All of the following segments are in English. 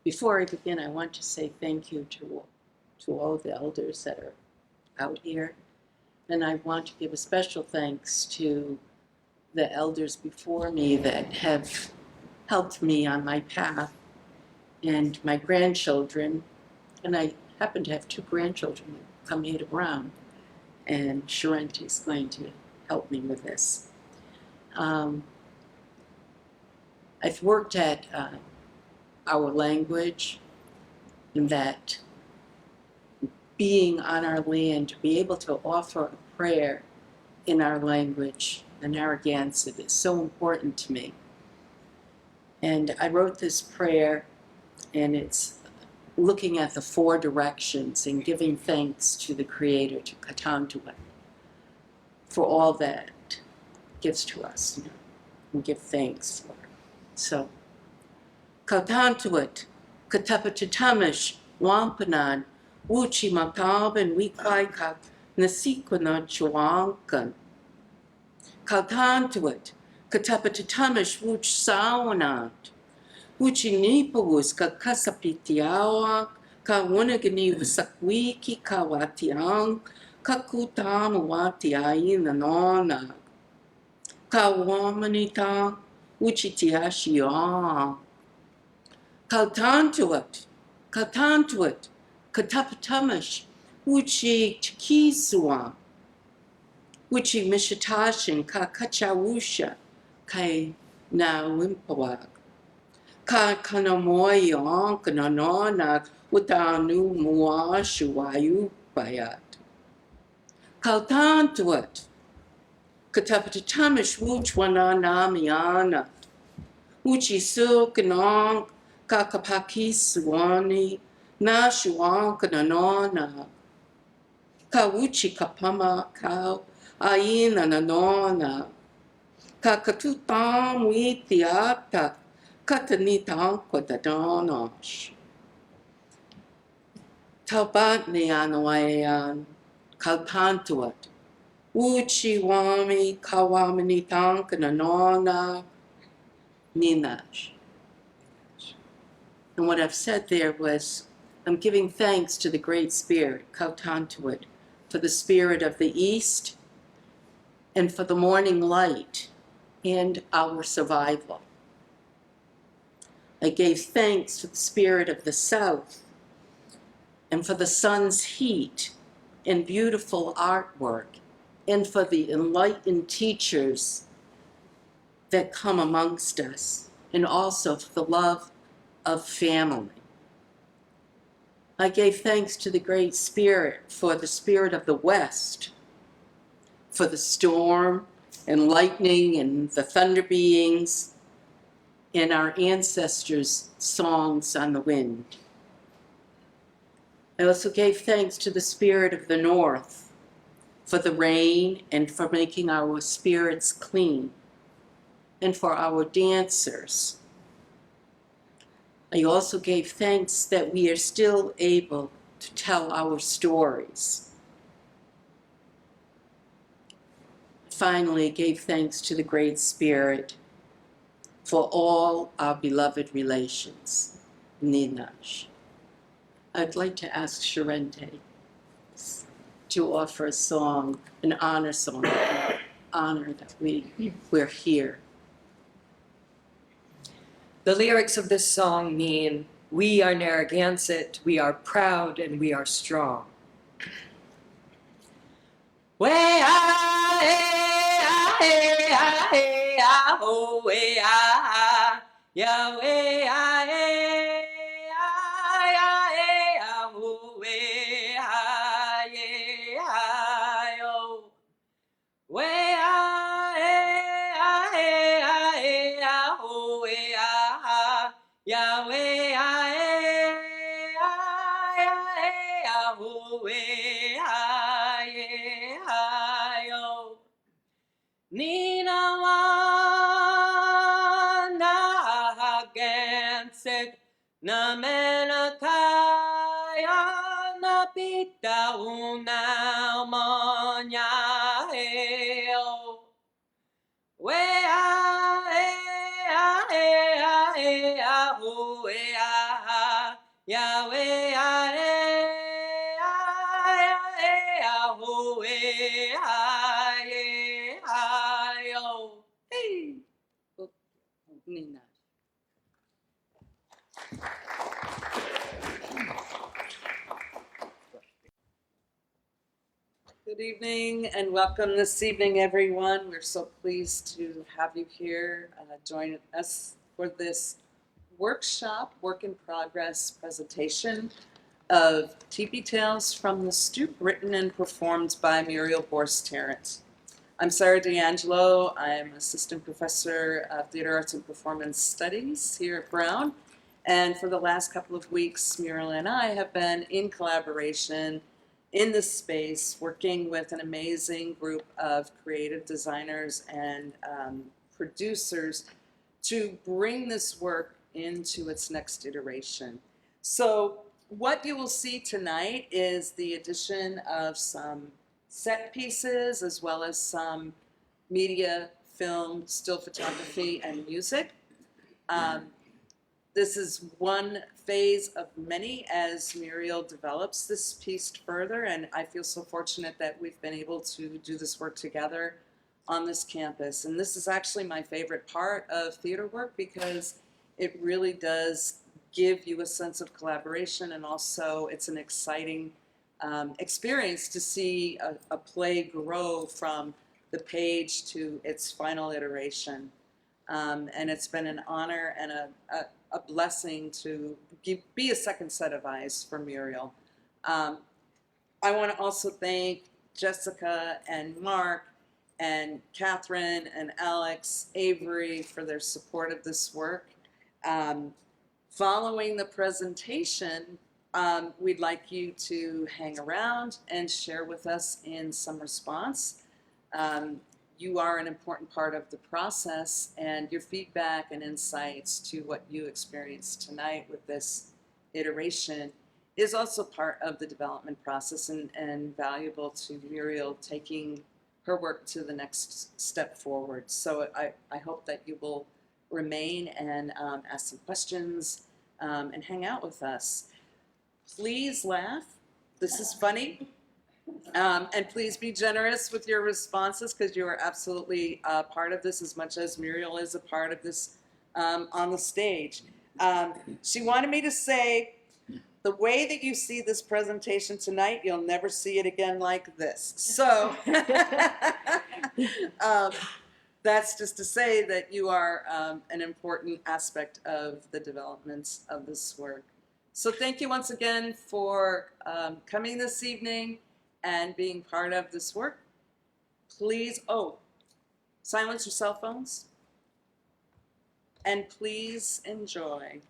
Before I begin, I want to say thank you to all the elders that are out here. And I want to give a special thanks to the elders before me that have helped me on my path, and my grandchildren. And I happen to have two grandchildren that come here to Brown, and Sharente is going to help me with this. I've worked at our language, and that being on our land, to be able to offer a prayer in our language, the Narragansett, is so important to me. And I wrote this prayer, and it's looking at the four directions and giving thanks to the Creator, to Katantua, for all that gives to us, and give thanks for it. So, Katantuat, Katapatitamish, Wampanan, Wuchi Makaban, Wikwaika, Nasikwana Chuankan. Katantuat, Katapatitamish, Wuch Sawanat, Wuchi Nipawus, Kakasapitiawak, Kawanagani Wasakwiki, Kawatiang, Kakutamawati Nanona, Kawamanita, Wuchitiashiang. Kaltantuat, Katapatamish, Uchi Chikisua, Uchi Mishatashin, Kakachawusha, Kai Nawimpawak, Kanamoyon, Kananona, Utanu Muashuayu Bayat. Kaltantuat, Katapatamish, Wuchwananamiana, Uchi Sukanong, Kakapaki Suwani, Na Shuan Kananona, Kawuchi Kapama Kau, Aina Nanona, Kakatutam Witiata, Katanitan Quadadonosh. Taubatni Anawayan, Kaltantuat, Uchi Wami, Kawamini Tankananona, Ninash. And what I've said there was, I'm giving thanks to the Great Spirit, Kautantuit, for the spirit of the East, and for the morning light, and our survival. I gave thanks to the spirit of the South, and for the sun's heat, and beautiful artwork, and for the enlightened teachers that come amongst us, and also for the love of family. I gave thanks to the Great Spirit for the spirit of the West, for the storm and lightning and the thunder beings, and our ancestors' songs on the wind. I also gave thanks to the spirit of the North for the rain and for making our spirits clean, and for our dancers. I also gave thanks that we are still able to tell our stories. Finally, I gave thanks to the Great Spirit for all our beloved relations. Ninash. I'd like to ask Sharente to offer a song, an honor song, honor that we're here. The lyrics of this song mean, we are Narragansett, we are proud and we are strong. Na menakaya na pita una manya heo. Wea ea ea ea ho ea. ho, eh, hi, eh, hi, oh, hey. Nina. Good evening and welcome this evening, everyone. We're so pleased to have you here join us for this workshop, work in progress presentation of Teepee Tales from the Stoop, written and performed by Muriel Borst-Tarrant. I'm Sarah D'Angelo. I'm assistant professor of theater arts and performance studies here at Brown. And for the last couple of weeks, Muriel and I have been in collaboration in this space, working with an amazing group of creative designers and producers to bring this work into its next iteration. So what you will see tonight is the addition of some set pieces as well as some media, film, still photography, and music. This is one phase of many as Muriel develops this piece further, and I feel so fortunate that we've been able to do this work together on this campus. And this is actually my favorite part of theater work because it really does give you a sense of collaboration, and also it's an exciting experience to see a play grow from the page to its final iteration. And it's been an honor and a blessing to be a second set of eyes for Muriel. I want to also thank Jessica and Mark and Catherine and Alex, Avery for their support of this work. Following the presentation, we'd like you to hang around and share with us in some response. You are an important part of the process, and your feedback and insights to what you experienced tonight with this iteration is also part of the development process and valuable to Muriel taking her work to the next step forward. So I hope that you will remain and ask some questions and hang out with us. Please laugh. This is funny. And please be generous with your responses because you are absolutely part of this as much as Muriel is a part of this on the stage. She wanted me to say, the way that you see this presentation tonight, you'll never see it again like this. So that's just to say that you are an important aspect of the development of this work. So thank you once again for coming this evening and being part of this work. Please, silence your cell phones. And please enjoy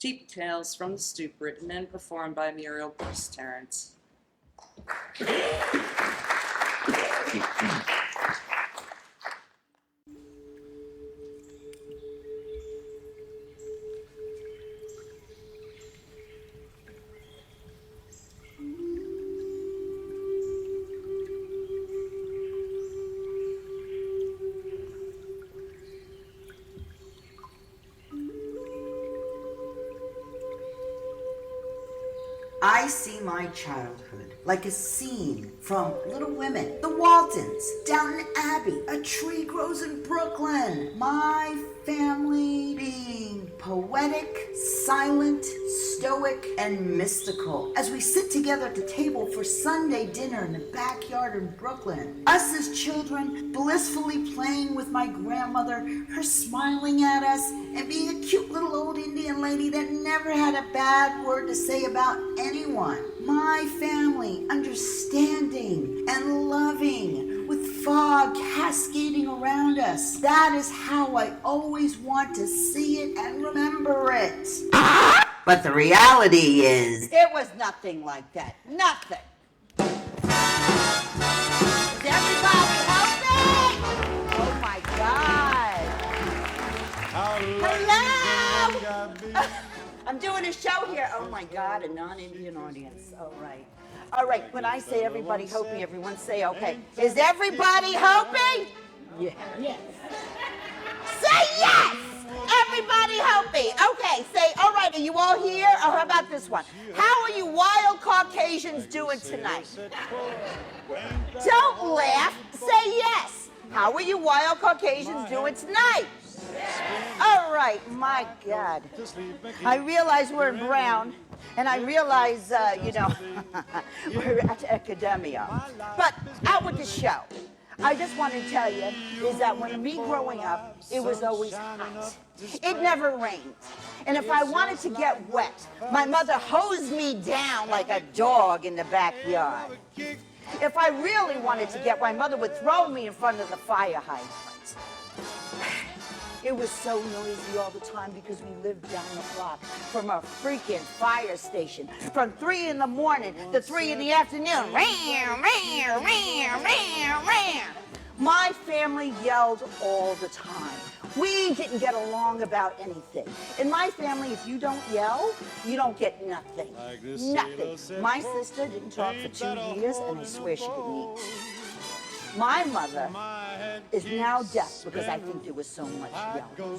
Teepee Tales from the Stoop, written and performed by Muriel Borst-Tarrant. I see my childhood like a scene from Little Women, The Waltons, Downton Abbey, A Tree Grows in Brooklyn. My family being poetic, silent, stoic, and mystical as we sit together at the table for Sunday dinner in the backyard in Brooklyn. Us as children blissfully playing with my grandmother, her smiling at us and being a cute little old Indian lady that never had a bad word to say about anyone. My family understanding and loving with fog cascading around us. That is how I always want to see it and remember it. But the reality is, it was nothing like that. Nothing. Is everybody helping? Oh my God. Hello. I'm doing a show here. Oh my God, a non-Indian audience. All right. All right, when I say everybody hoping, everyone say okay. Is everybody hoping? Yeah. Yes. Say yes! Everybody help me. Okay, say, all right, are you all here? Or how about this one? How are you wild Caucasians doing tonight? Don't laugh, say yes. How are you wild Caucasians doing tonight? All right, my God. I realize we're in Brown, and I realize, we're at academia. But out with the show. I just want to tell you is that when me growing up, it was always hot. It never rained. And if I wanted to get wet, my mother hosed me down like a dog in the backyard. If I really wanted to get, my mother would throw me in front of the fire hydrant. It was so noisy all the time because we lived down the block from a freaking fire station. From 3 in the morning to 3 in the afternoon. Ram, ram, ram, ram, ram. My family yelled all the time. We didn't get along about anything. In my family, if you don't yell, you don't get nothing. Nothing. My sister didn't talk for 2 years, and I swear she could eat. My mother is now deaf because I think there was so much yelling.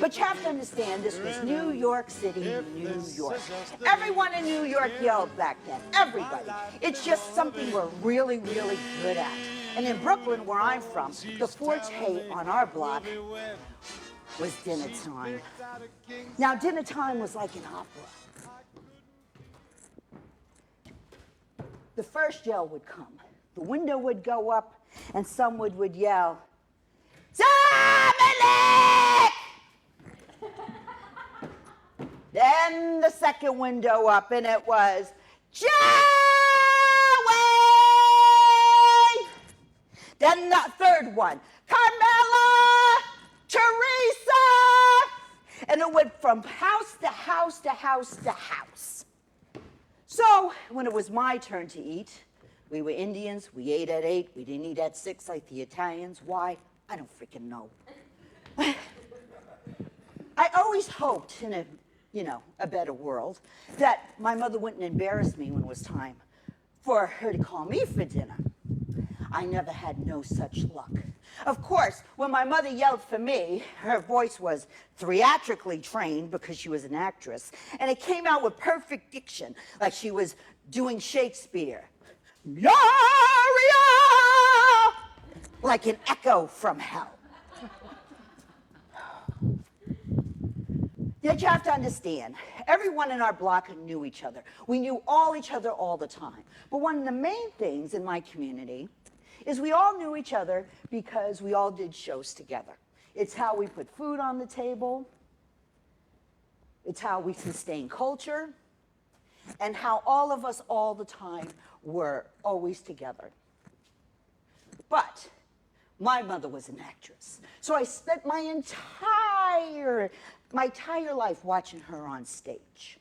But you have to understand, this was New York City, New York. Everyone in New York yelled back then. Everybody. It's just something we're really, really good at. And in Brooklyn, where I'm from, the forte on our block was dinner time. Now, dinner time was like an opera. The first yell would come. The window would go up, and someone would yell, Dominic! Then the second window up, and it was, Joey! Then the third one, Carmela! Teresa! And it went from house to house to house to house. So when it was my turn to eat, we were Indians, we ate at 8, we didn't eat at 6 like the Italians. Why? I don't freaking know. I always hoped in a better world that my mother wouldn't embarrass me when it was time for her to call me for dinner. I never had no such luck. Of course, when my mother yelled for me, her voice was theatrically trained because she was an actress, and it came out with perfect diction, like she was doing Shakespeare. Gloria! Like an echo from hell. Yet you have to understand, everyone in our block knew each other. We knew each other all the time. But one of the main things in my community is we all knew each other because we all did shows together. It's how we put food on the table. It's how we sustain culture. And how all of us all the time were always together. But my mother was an actress. So I spent my entire life watching her on stage.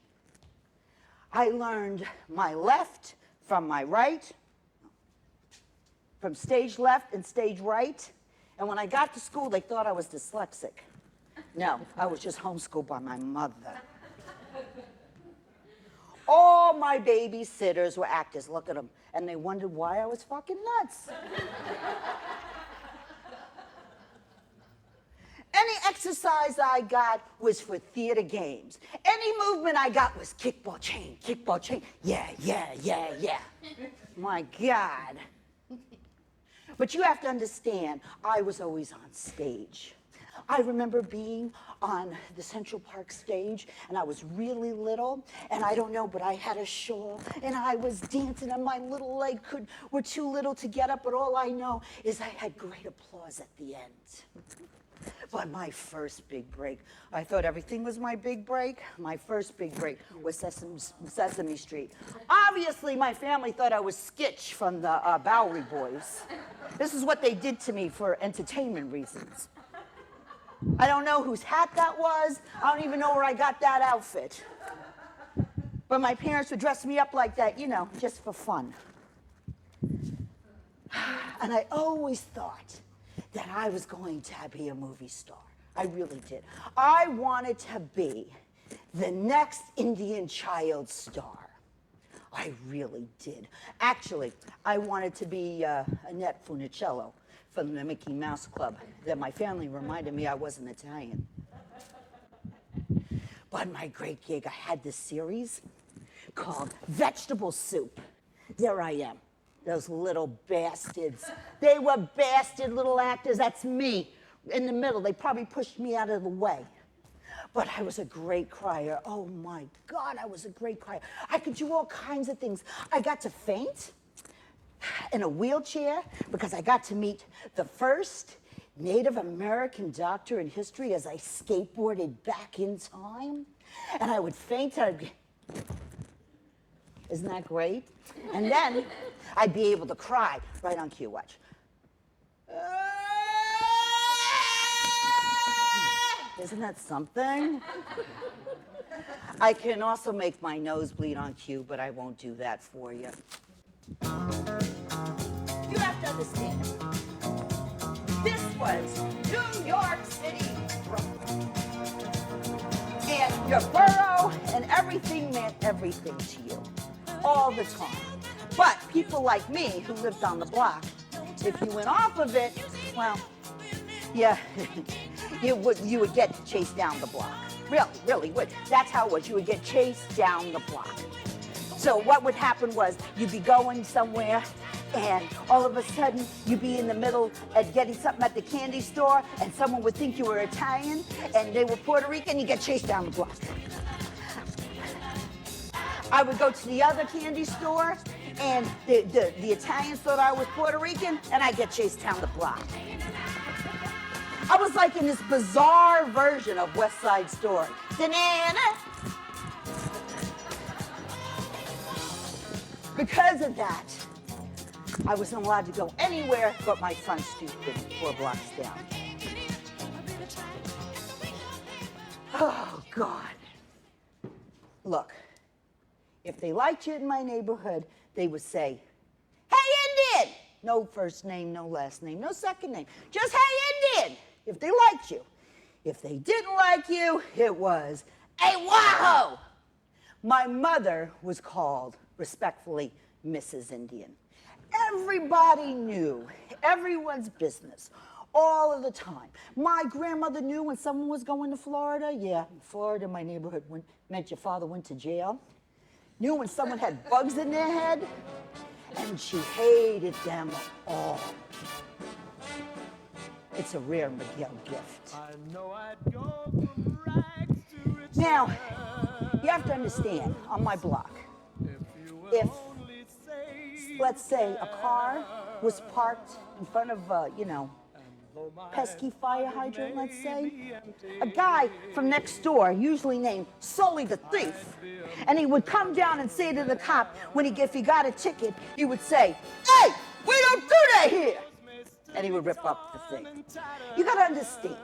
I learned my left from my right, from stage left and stage right. And when I got to school, they thought I was dyslexic. No, I was just homeschooled by my mother. All my babysitters were actors, look at them, and they wondered why I was fucking nuts. Any exercise I got was for theater games. Any movement I got was kickball chain, yeah, yeah, yeah, yeah. My God. But you have to understand, I was always on stage. I remember being on the Central Park stage, and I was really little, and I don't know, but I had a shawl, and I was dancing, and my little leg were too little to get up, but all I know is I had great applause at the end. But my first big break, I thought everything was my big break. My first big break was Sesame Street. Obviously, my family thought I was Skitch from the Bowery Boys. This is what they did to me for entertainment reasons. I don't know whose hat that was. I don't even know where I got that outfit. But my parents would dress me up like that, just for fun. And I always thought that I was going to be a movie star. I really did. I wanted to be the next Indian child star. I really did. Actually, I wanted to be Annette Funicello from the Mickey Mouse Club. That my family reminded me I wasn't Italian. But my great gig, I had this series called Vegetable Soup. There I am. Those little bastards. They were bastard little actors. That's me in the middle. They probably pushed me out of the way. But I was a great crier. Oh my God, I was a great crier. I could do all kinds of things. I got to faint in a wheelchair because I got to meet the first Native American doctor in history as I skateboarded back in time. And I would faint. Isn't that great? And then I'd be able to cry right on cue. Watch. Isn't that something? I can also make my nose bleed on cue, but I won't do that for you. You have to understand, this was New York City, Brooklyn. And your borough and everything meant everything to you, all the time. But people like me who lived on the block, if you went off of it, well, yeah, you would get chased down the block. Really would. That's how it was. You would get chased down the block. So what would happen was you'd be going somewhere and all of a sudden you'd be in the middle of getting something at the candy store and someone would think you were Italian and they were Puerto Rican, you get chased down the block. I would go to the other candy store and the Italians thought I was Puerto Rican and I get chased down the block. I was like in this bizarre version of West Side Story. Because of that, I wasn't allowed to go anywhere but my front stoop 4 blocks down. Oh, God. Look, if they liked you in my neighborhood, they would say, "Hey, Indian!" No first name, no last name, no second name. Just, "Hey, Indian!" if they liked you. If they didn't like you, it was, "Hey, Wahoo!" My mother was called, respectfully, Mrs. Indian. Everybody knew, everyone's business, all of the time. My grandmother knew when someone was going to Florida. Yeah, Florida, my neighborhood, meant your father went to jail. Knew when someone had bugs in their head, and she hated them all. It's a rare Miguel gift. Now, you have to understand, on my block, if, let's say, a car was parked in front of, pesky fire hydrant, let's say, a guy from next door, usually named Sully the Thief, and he would come down and say to the cop, if he got a ticket, he would say, "Hey, we don't do that here!" And he would rip up the thing. You gotta understand,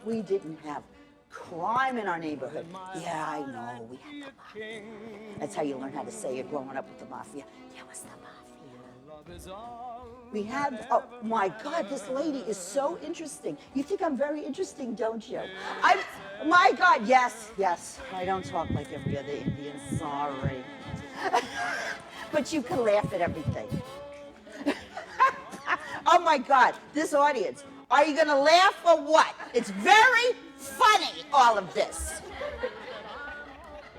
we didn't have crime in our neighborhood. Yeah, I know, we had the mafia. That's how you learn how to say it growing up with the mafia. There was the mafia. We had, oh my God, this lady is so interesting. You think I'm very interesting, don't you? My God, yes, I don't talk like every other Indian, sorry. But you can laugh at everything. Oh my God, this audience, are you gonna laugh or what? It's very funny, all of this.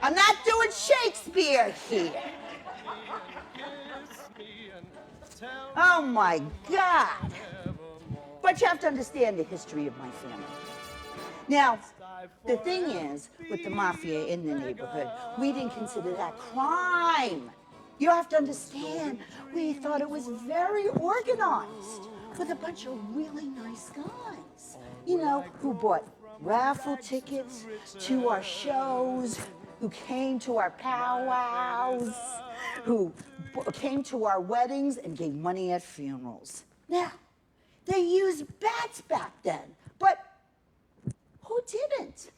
I'm not doing Shakespeare here. Oh my God. But you have to understand the history of my family. Now, the thing is, with the mafia in the neighborhood, we didn't consider that crime. You have to understand, we thought it was very organized with a bunch of really nice guys, who bought raffle tickets to our shows, who came to our powwows, who came to our weddings and gave money at funerals. Now, they used bats back then, but who didn't?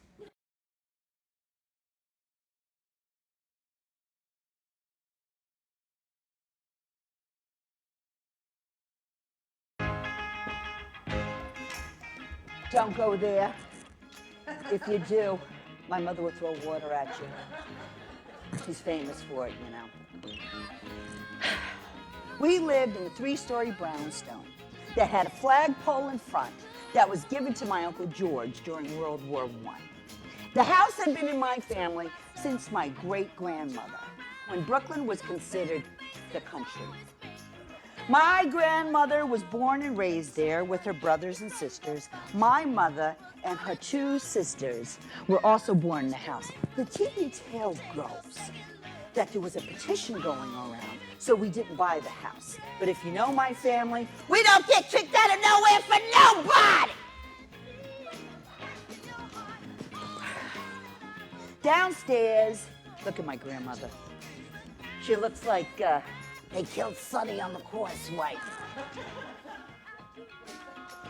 Don't go there. If you do, my mother will throw water at you. She's famous for it, We lived in a 3-story brownstone that had a flagpole in front that was given to my Uncle George during World War I. The house had been in my family since my great-grandmother, when Brooklyn was considered the country. My grandmother was born and raised there with her brothers and sisters. My mother and her two sisters were also born in the house. The TV tale goes that there was a petition going around, so we didn't buy the house. But if you know my family, we don't get kicked out of nowhere for nobody! Downstairs, look at my grandmother. She looks like they killed Sonny on the Causeway.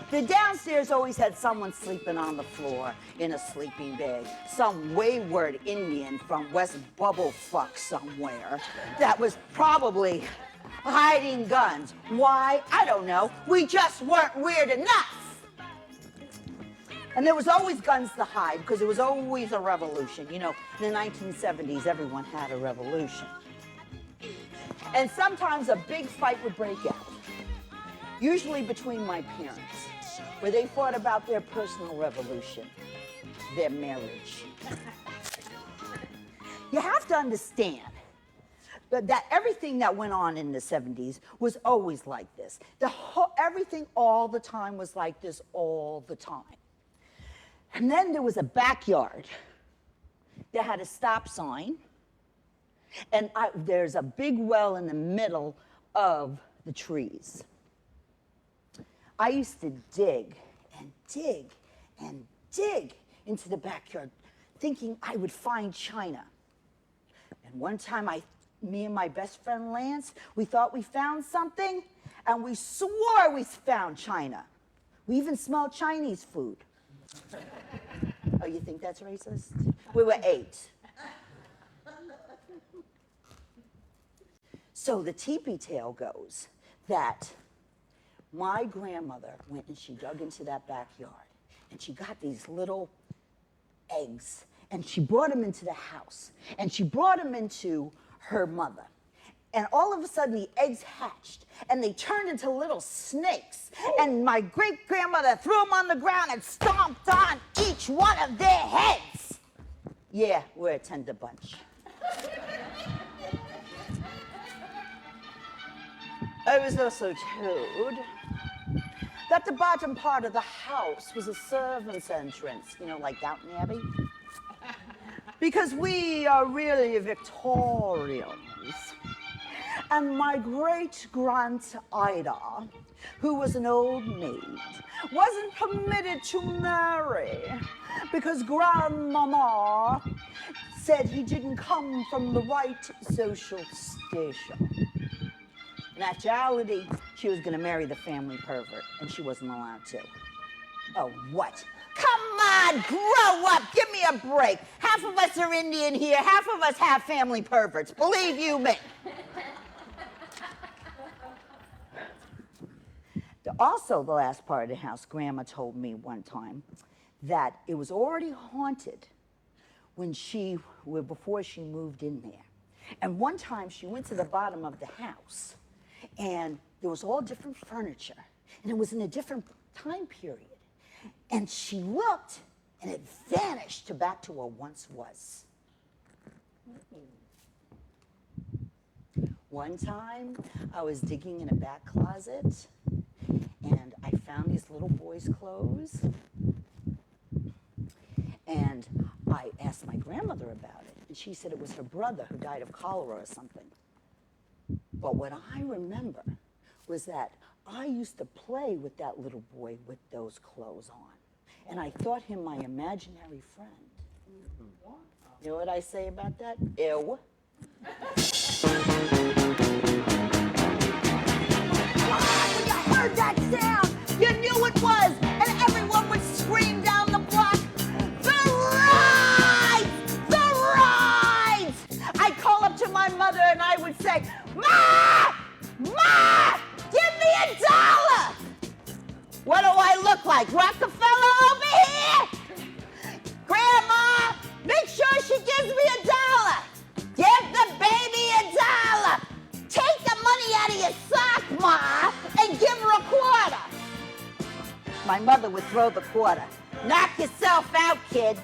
The downstairs always had someone sleeping on the floor in a sleeping bag. Some wayward Indian from West Bubblefuck somewhere that was probably hiding guns. Why? I don't know. We just weren't weird enough. And there was always guns to hide because there was always a revolution. You know, in the 1970s, everyone had a revolution. And sometimes a big fight would break out, usually between my parents, where they fought about their personal revolution, their marriage. You have to understand that everything that went on in the 70s was always like this. Everything all the time was like this all the time. And then there was a backyard that had a stop sign, and there's a big well in the middle of the trees. I used to dig and dig and dig into the backyard, thinking I would find China. And one time, me and my best friend Lance, we thought we found something, and we swore we found China. We even smelled Chinese food. Oh, you think that's racist? We were 8. So the teepee tale goes that my grandmother went and she dug into that backyard and she got these little eggs and she brought them into the house and she brought them into her mother. And all of a sudden the eggs hatched and they turned into little snakes. And my great-grandmother threw them on the ground and stomped on each one of their heads. Yeah, we're a tender bunch. I was also told that the bottom part of the house was a servant's entrance, you know, like Downton Abbey. Because we are really Victorians. And my great-grant Ida, who was an old maid, wasn't permitted to marry because Grandmama said he didn't come from the right social station. In actuality, she was going to marry the family pervert, and she wasn't allowed to. Oh, what? Come on, grow up, give me a break. Half of us are Indian here, half of us have family perverts, believe you me. Also, the last part of the house, Grandma told me one time that it was already haunted before she moved in there. And one time she went to the bottom of the house and there was all different furniture and it was in a different time period. And she looked and it vanished to back to where it once was. One time I was digging in a back closet and I found these little boys' clothes. And I asked my grandmother about it, and she said it was her brother who died of cholera or something. But what I remember was that I used to play with that little boy with those clothes on. And I thought him my imaginary friend. You know what I say about that? Ew. When you heard that sound, you knew it was, and everyone would scream down the block, "The rides! The rides!" I'd call up to my mother and I would say, "Ma! Ma! Give me $1! What do I look like, Rockefeller over here? Grandma, make sure she gives me $1. Give the baby $1. Take the money out of your sock, Ma, and give her a quarter." My mother would throw the quarter. "Knock yourself out, kid."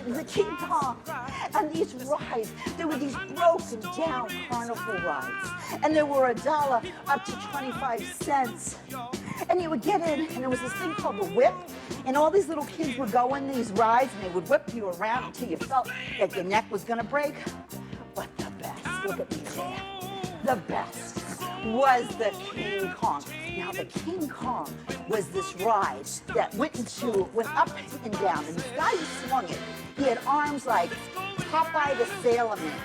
the King Kong, and these rides. There were these broken down carnival rides, and there were $1 up to 25 cents. And you would get in, and there was this thing called the whip, and all these little kids would go in these rides, and they would whip you around until you felt like your neck was gonna break. But the best, look at me there, the best was the King Kong. Now the King Kong was this ride that went up and down, and this guy who swung it, he had arms like Popeye the Sailor Man,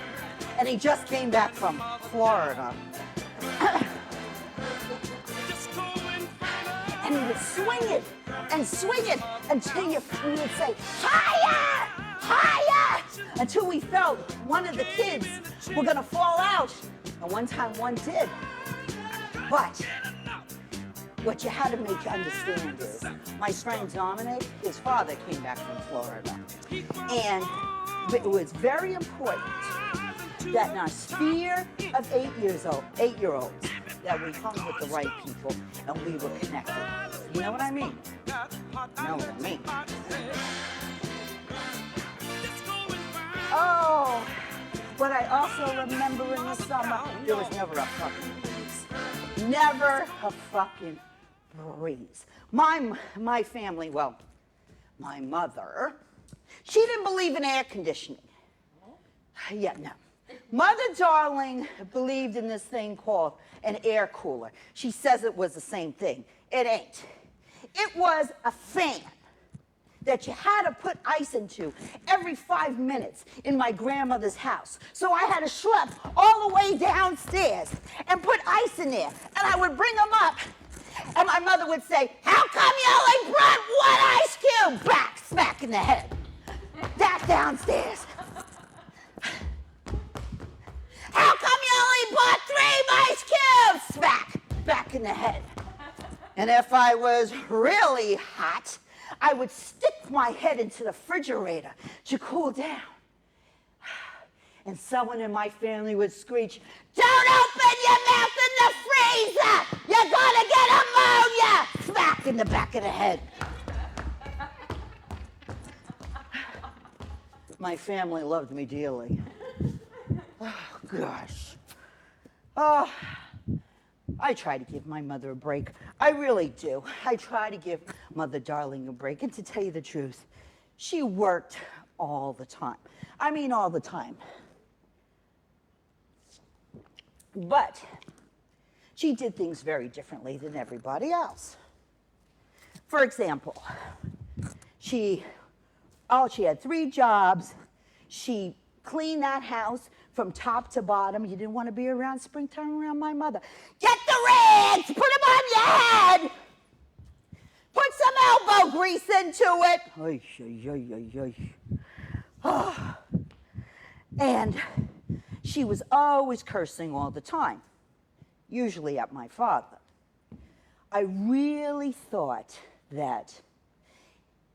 and he just came back from Florida. And he would swing it until you would say, higher, higher, until we felt one of the kids were gonna fall out. And one time one did. But what you had to make you understand is, my friend Dominic, his father came back from Florida. And it was very important that in our sphere of 8-year-olds, that we hung with the right people and we were connected. You know what I mean? You know what I mean? Oh, but I also remember in the summer, there was never a fucking breeze. Never a fucking breeze. My family, well, my mother, she didn't believe in air conditioning. Yeah, no. Mother Darling believed in this thing called an air cooler. She says it was the same thing. It ain't. It was a fan that you had to put ice into every 5 minutes in my grandmother's house. So I had to schlep all the way downstairs and put ice in there. And I would bring them up, and my mother would say, how come you only brought one ice cube? Back, smack in the head. That downstairs. How come you only bought 3 ice cubes? Smack, back in the head. And if I was really hot, I would stick my head into the refrigerator to cool down. And someone in my family would screech, don't open your mouth in the freezer! You're gonna get ammonia! Smack in the back of the head. My family loved me dearly. Oh, gosh. Oh, I try to give my mother a break. I really do. I try to give Mother Darling a break. And to tell you the truth, she worked all the time. I mean, all the time. But she did things very differently than everybody else. For example, she had 3 jobs. She cleaned that house from top to bottom. You didn't want to be around springtime around my mother. Get the rags, put them on your head. Put some elbow grease into it. Oy, oy, oy, oy, oy. Oh. And she was always cursing all the time, usually at my father. I really thought that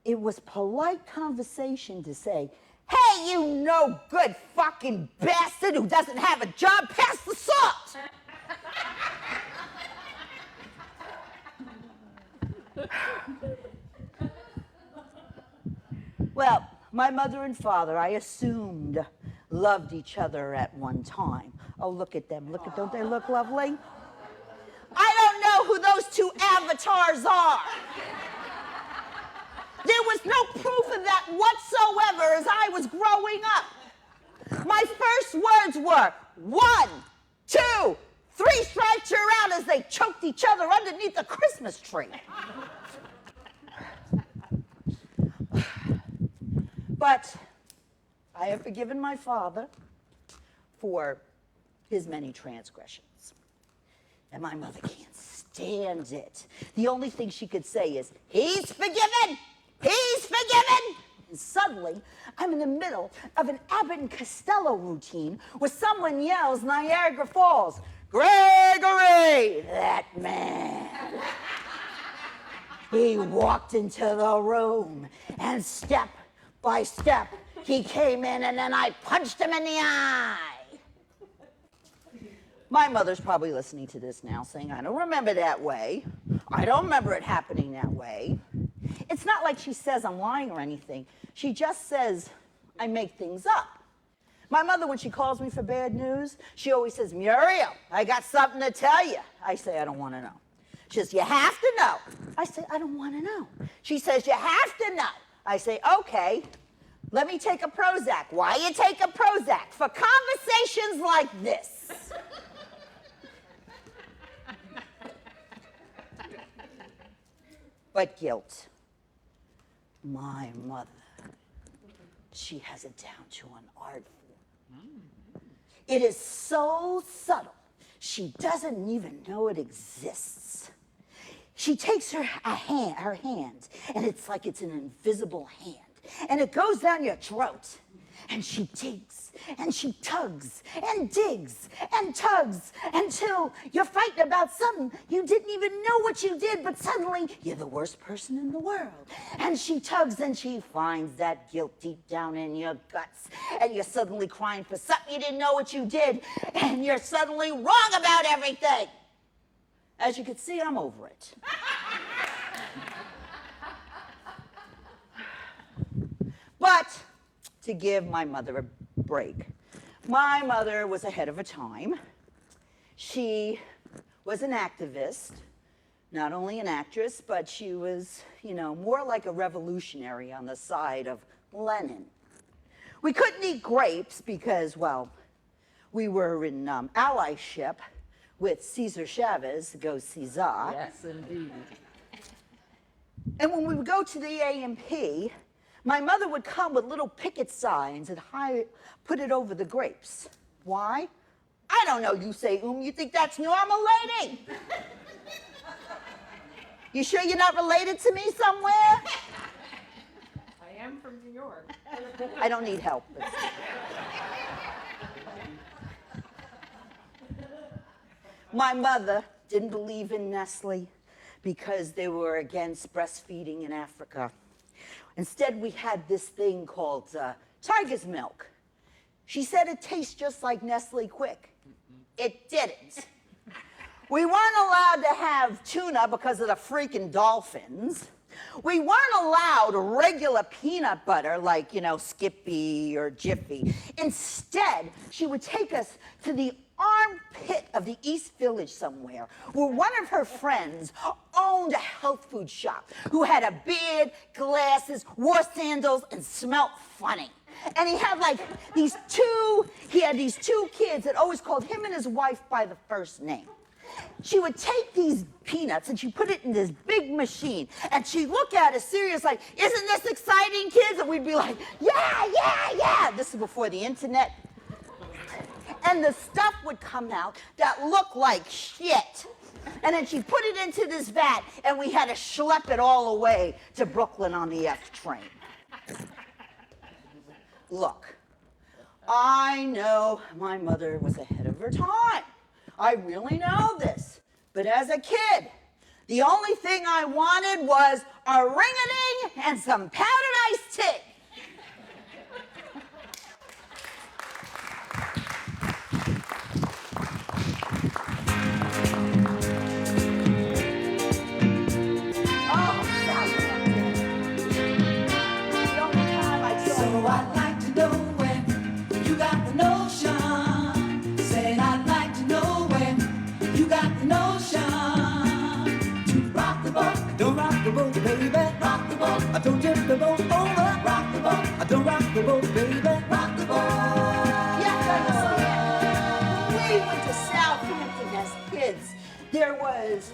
it was polite conversation to say, hey, you no good fucking bastard who doesn't have a job, pass the salt. Well, my mother and father, I assumed, loved each other at one time. Oh, look at them. Look at, don't they look lovely? I don't know who those 2 avatars are. There was no proof of that whatsoever as I was growing up. My first words were 1, 2, 3 strikes you around as they choked each other underneath the Christmas tree. But I have forgiven my father for his many transgressions. And my mother can't stand it. The only thing she could say is, he's forgiven! He's forgiven! And suddenly, I'm in the middle of an Abbott and Costello routine where someone yells Niagara Falls, Gregory, that man. He walked into the room, and step by step, he came in, and then I punched him in the eye. My mother's probably listening to this now saying, I don't remember that way. I don't remember it happening that way. It's not like she says I'm lying or anything. She just says I make things up. My mother, when she calls me for bad news, she always says, Muriel, I got something to tell you. I say, I don't want to know. She says, you have to know. I say, I don't want to know. She says, you have to know. I say, okay, let me take a Prozac. Why you take a Prozac? For conversations like this. But guilt. My mother, she has it down to an art form. It is so subtle, she doesn't even know it exists. She takes her hand, and it's like it's an invisible hand, and it goes down your throat, and she digs, and she tugs, and digs, and tugs, until you're fighting about something you didn't even know what you did, but suddenly you're the worst person in the world. And she tugs, and she finds that guilt deep down in your guts, and you're suddenly crying for something you didn't know what you did, and you're suddenly wrong about everything. As you can see, I'm over it. But to give my mother a break, my mother was ahead of her time. She was an activist, not only an actress, but she was, more like a revolutionary on the side of Lenin. We couldn't eat grapes because, we were in allyship with Cesar Chavez, go Cesar. Yes, indeed. And when we would go to the A&P, my mother would come with little picket signs and put it over the grapes. Why? I don't know, you say, you think that's normal, lady? You sure you're not related to me somewhere? I am from New York. I don't need help. My mother didn't believe in Nestle because they were against breastfeeding in Africa. Instead, we had this thing called Tiger's Milk. She said it tastes just like Nestle Quick. It didn't. We weren't allowed to have tuna because of the freaking dolphins. We weren't allowed regular peanut butter like, Skippy or Jiffy. Instead, she would take us to the armpit of the East Village somewhere, where one of her friends owned a health food shop, who had a beard, glasses, wore sandals, and smelt funny. And he had these two kids that always called him and his wife by the first name. She would take these peanuts and she put it in this big machine, and she'd look at us serious like, isn't this exciting, kids? And we'd be like, yeah. This is before the internet. And the stuff would come out that looked like shit. And then she put it into this vat, and we had to schlep it all the way to Brooklyn on the F train. Look, I know my mother was ahead of her time. I really know this. But as a kid, the only thing I wanted was a ring-a-ding and some powdered iced tea. Don't rock the boat, baby. Rock the boat. I don't tip the boat over. Rock the boat. I don't rock the boat, baby. Rock the boat. Yes, I understand. We went to Southampton as kids. There was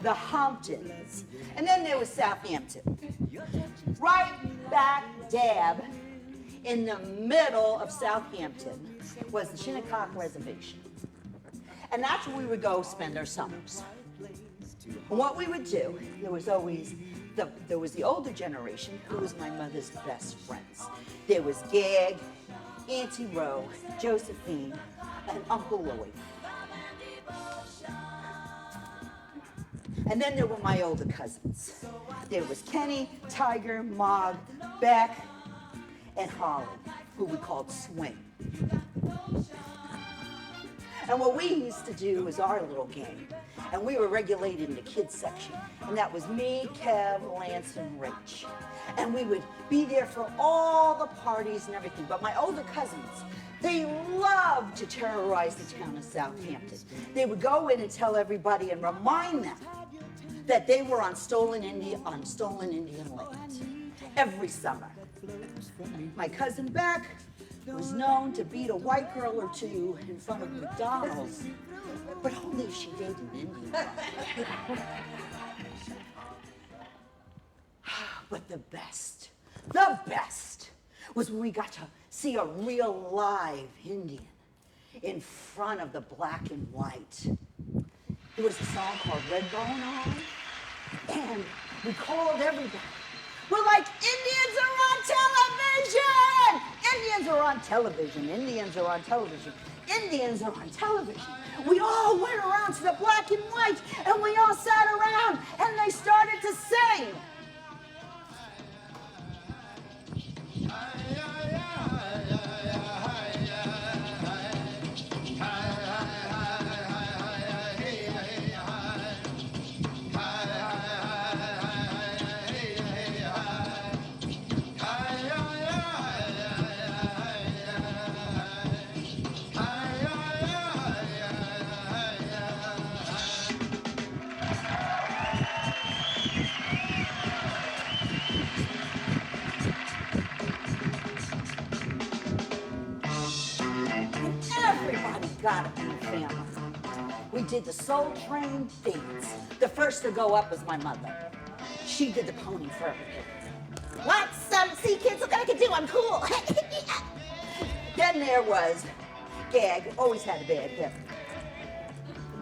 the Hamptons, and then there was Southampton. Right back dab in the middle of Southampton was the Shinnecock Reservation. And that's where we would go spend our summers. And what we would do, there was the older generation who was my mother's best friends. There was Gag, Auntie Ro, Josephine, and Uncle Louie. And then there were my older cousins. There was Kenny, Tiger, Mog, Beck, and Holly, who we called Swing. And what we used to do was our little game. And we were regulated in the kids section. And that was me, Kev, Lance, and Rach. And we would be there for all the parties and everything. But my older cousins, they loved to terrorize the town of Southampton. They would go in and tell everybody and remind them that they were on stolen Indian land every summer. My cousin Beck was known to beat a white girl or two in front of McDonald's, but only if she dated an Indian. But the best was when we got to see a real live Indian in front of the black and white. There was a song called Red Going On, and we called everybody. We're like, Indians are on television! Indians are on television. Indians are on television. Indians are on television. We all went around to the black and white, and we all sat around, and they started to sing. Everybody got to be family. We did the Soul Train dance. The first to go up was my mother. She did the pony for everything. What? See, kids, look what I can do. I'm cool. Then there was Gag, always had a bad hip.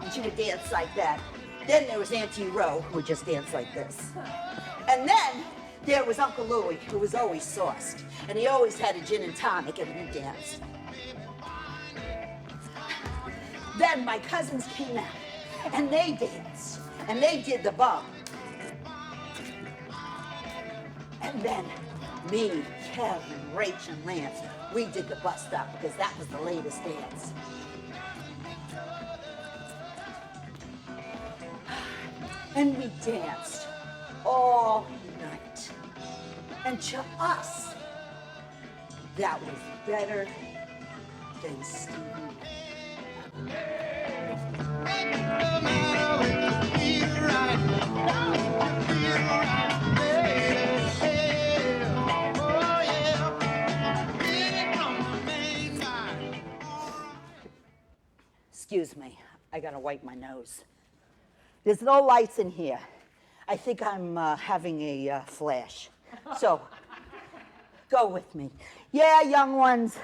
And she would dance like that. Then there was Auntie Rowe, who would just dance like this. And then there was Uncle Louie, who was always sauced. And he always had a gin and tonic, and he danced. Then my cousins came out, and they danced, and they did the bum. And then me, Kev, and Rach, and Lance, we did the bust up because that was the latest dance. And we danced all night. And to us, that was better than Stevie Wonder. Excuse me, I gotta wipe my nose. There's no lights in here. I think I'm having a flash. So, go with me. Yeah, young ones.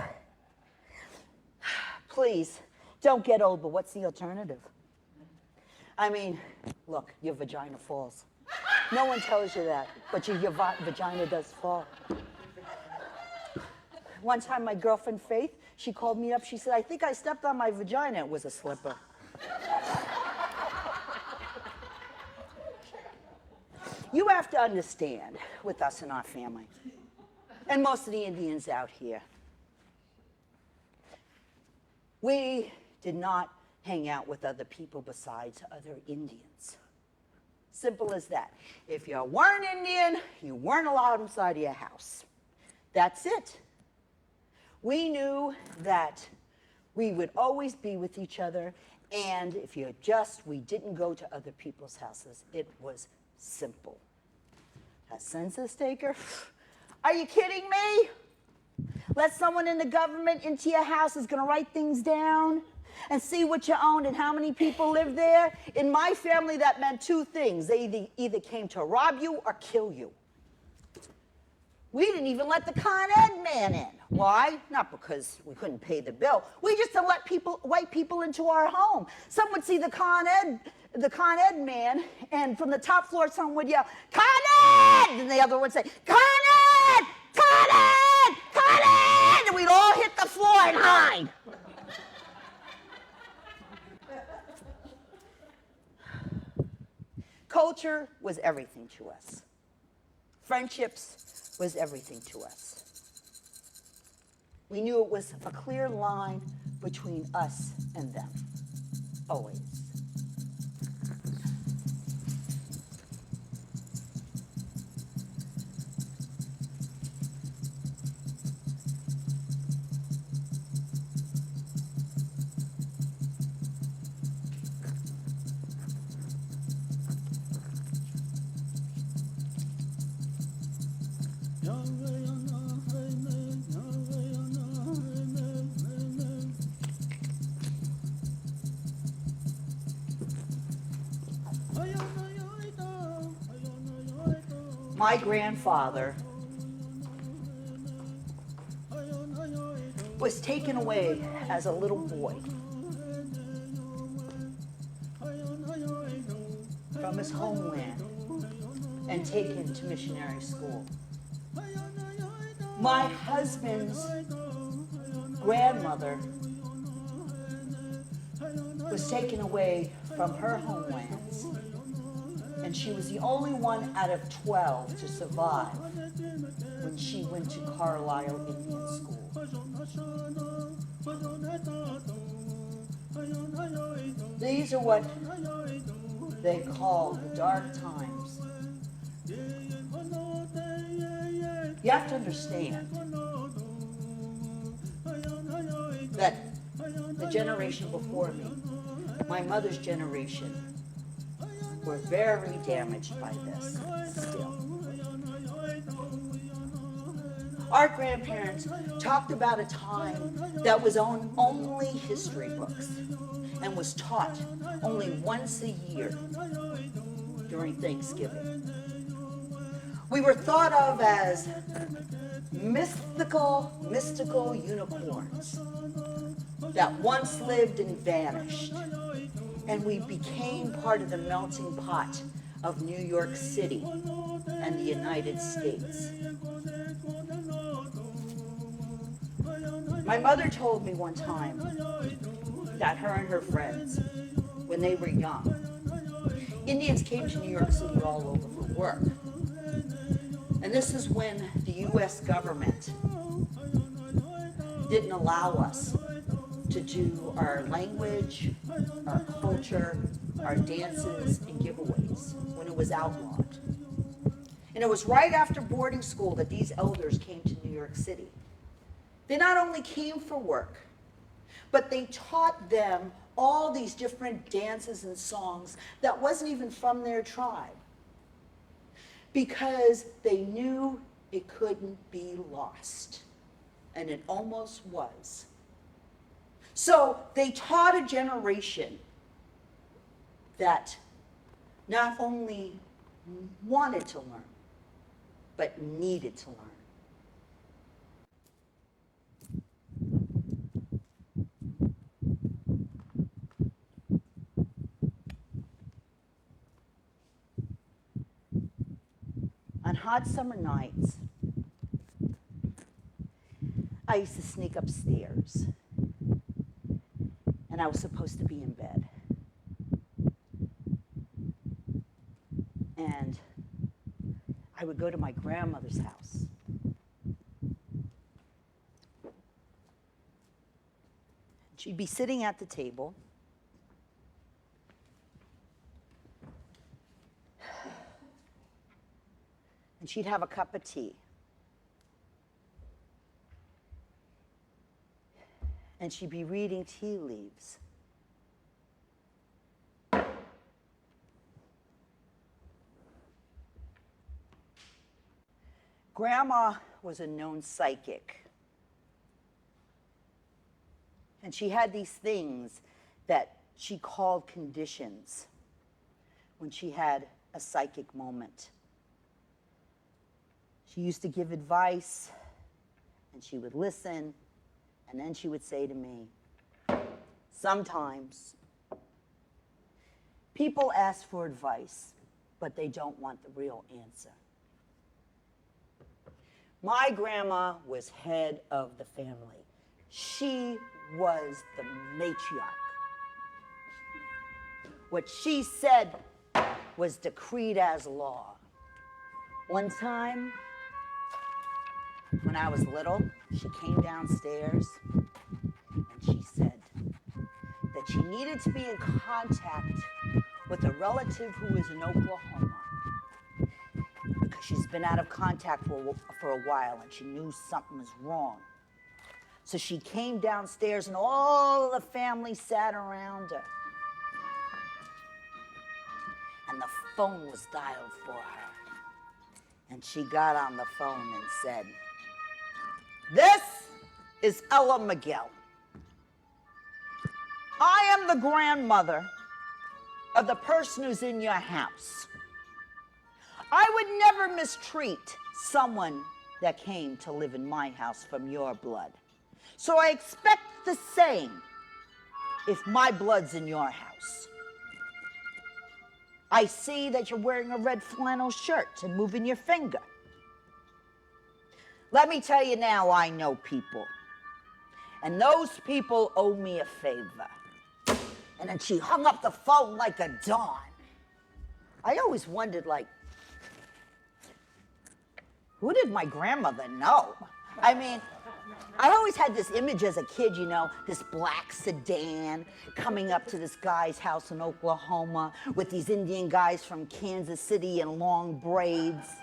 Please, don't get old, but what's the alternative? I mean, look, your vagina falls. No one tells you that, but your vagina does fall. One time, my girlfriend Faith, she called me up. She said, I think I stepped on my vagina. It was a slipper. You have to understand, with us and our family, and most of the Indians out here, we did not hang out with other people besides other Indians. Simple as that. If you weren't Indian, you weren't allowed inside of your house. That's it. We knew that we would always be with each other, and if we didn't go to other people's houses. It was simple. A census taker? Are you kidding me? Let someone in the government into your house is gonna write things down and see what you own and how many people live there. In my family, that meant two things. They either came to rob you or kill you. We didn't even let the Con Ed man in. Why? Not because we couldn't pay the bill. We just didn't let white people into our home. Some would see the Con Ed man, and from the top floor, someone would yell, Con Ed! And the other would say, Con Ed! Con Ed! Con Ed! And we'd all hit the floor and hide. Culture was everything to us. Friendships was everything to us. We knew it was a clear line between us and them, always. My grandfather was taken away as a little boy from his homeland and taken to missionary school. My husband's grandmother was taken away from her homelands, and she was the only one out of 12 to survive when she went to Carlisle Indian School. These are what they call the dark times. You have to understand that the generation before me, my mother's generation, were very damaged by this still. Our grandparents talked about a time that was on only history books and was taught only once a year during Thanksgiving. We were thought of as mystical unicorns that once lived and vanished, and we became part of the melting pot of New York City and the United States. My mother told me one time that her and her friends, when they were young, Indians came to New York City all over for work. And this is when the US government didn't allow us to do our language, our culture, our dances, and giveaways, when it was outlawed. And it was right after boarding school that these elders came to New York City. They not only came for work, but they taught them all these different dances and songs that wasn't even from their tribe, because they knew it couldn't be lost, and it almost was. So they taught a generation that not only wanted to learn, but needed to learn. On hot summer nights, I used to sneak upstairs, and I was supposed to be in bed. And I would go to my grandmother's house. She'd be sitting at the table. And she'd have a cup of tea. And she'd be reading tea leaves. Grandma was a known psychic. And she had these things that she called conditions when she had a psychic moment. She used to give advice, and she would listen, and then she would say to me, sometimes people ask for advice, but they don't want the real answer. My grandma was head of the family. She was the matriarch. What she said was decreed as law. One time, when I was little, she came downstairs and she said, needed to be in contact with a relative who is in Oklahoma because she's been out of contact for a while and she knew something was wrong. So she came downstairs and all the family sat around her. And the phone was dialed for her. And she got on the phone and said, "This is Ella Miguel. I am the grandmother of the person who's in your house. I would never mistreat someone that came to live in my house from your blood. So I expect the same if my blood's in your house. I see that you're wearing a red flannel shirt and moving your finger. Let me tell you now, I know people. And those people owe me a favor." And then she hung up the phone like a dawn. I always wondered, like, who did my grandmother know? I mean, I always had this image as a kid, you know, this black sedan coming up to this guy's house in Oklahoma with these Indian guys from Kansas City in long braids.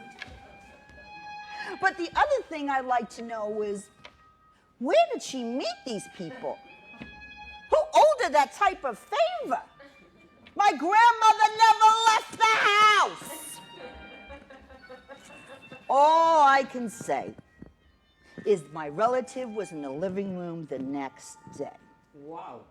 But the other thing I'd like to know is, where did she meet these people? Who owed her that type of favor? My grandmother never left the house. All I can say is my relative was in the living room the next day. Wow.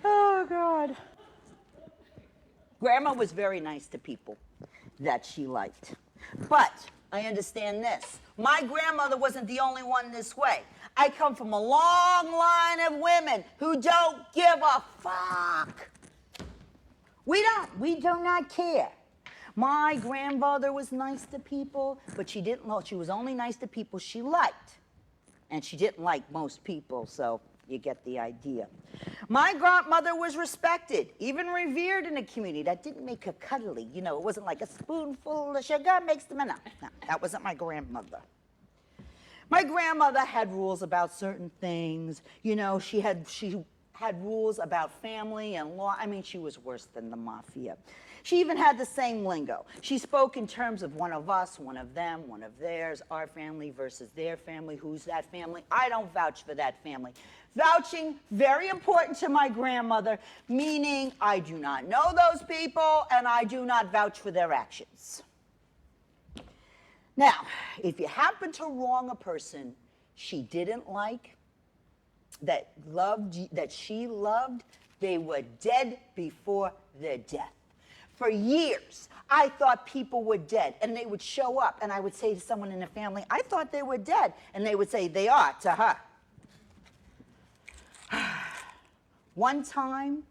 Oh, God. Grandma was very nice to people that she liked. But I understand this. My grandmother wasn't the only one this way. I come from a long line of women who don't give a fuck. We do not care. My grandmother was nice to people, but she was only nice to people she liked. And she didn't like most people, so you get the idea. My grandmother was respected, even revered in the community. That didn't make her cuddly. You know, it wasn't like a spoonful of sugar makes the man. No, that wasn't my grandmother. My grandmother had rules about certain things. You know, she had rules about family and law. I mean, she was worse than the mafia. She even had the same lingo. She spoke in terms of one of us, one of them, one of theirs, our family versus their family. Who's that family? I don't vouch for that family. Vouching, very important to my grandmother, meaning I do not know those people and I do not vouch for their actions. Now, if you happen to wrong a person she didn't like, that she loved, they were dead before their death. For years, I thought people were dead, and they would show up, and I would say to someone in the family, "I thought they were dead," and they would say, "They are," to her. One time,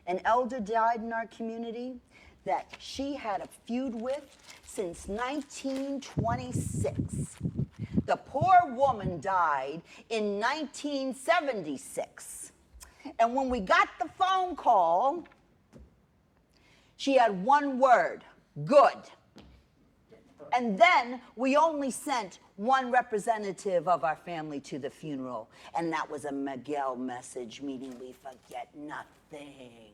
an elder died in our community that she had a feud with since 1926. The poor woman died in 1976. And when we got the phone call, she had one word: good. And then we only sent one representative of our family to the funeral, and that was a Miguel message, meaning we forget nothing.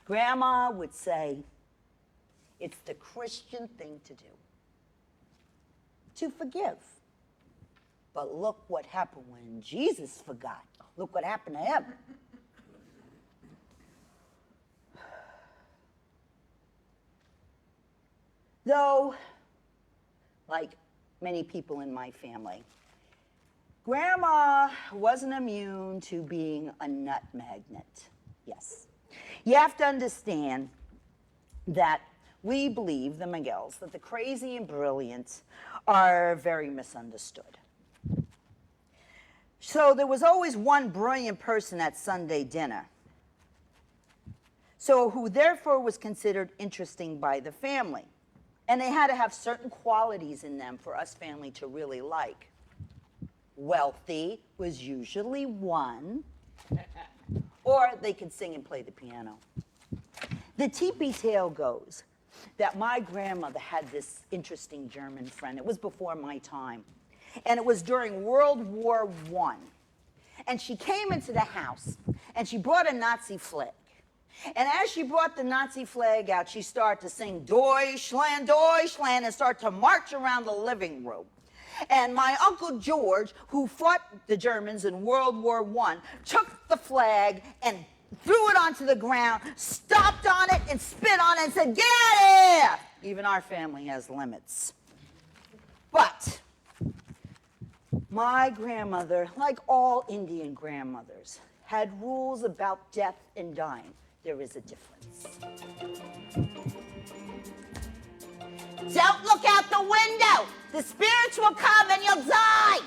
Grandma would say, it's the Christian thing to do, to forgive. But look what happened when Jesus forgot. Look what happened to him. Though, like many people in my family, Grandma wasn't immune to being a nut magnet. Yes. You have to understand that we believe, the Miguels, that the crazy and brilliant are very misunderstood. So there was always one brilliant person at Sunday dinner, so who therefore was considered interesting by the family. And they had to have certain qualities in them for us family to really like. Wealthy was usually one, or they could sing and play the piano. The teepee tale goes that my grandmother had this interesting German friend. It was before my time. And it was during World War I. And she came into the house and she brought a Nazi flag. And as she brought the Nazi flag out, she started to sing Deutschland, Deutschland, and start to march around the living room. And my Uncle George, who fought the Germans in World War I, took the flag and threw it onto the ground, stomped on it, and spit on it and said, "Get out of here!" Even our family has limits. But my grandmother, like all Indian grandmothers, had rules about death and dying. There is a difference. Don't look out the window. The spirits will come and you'll die.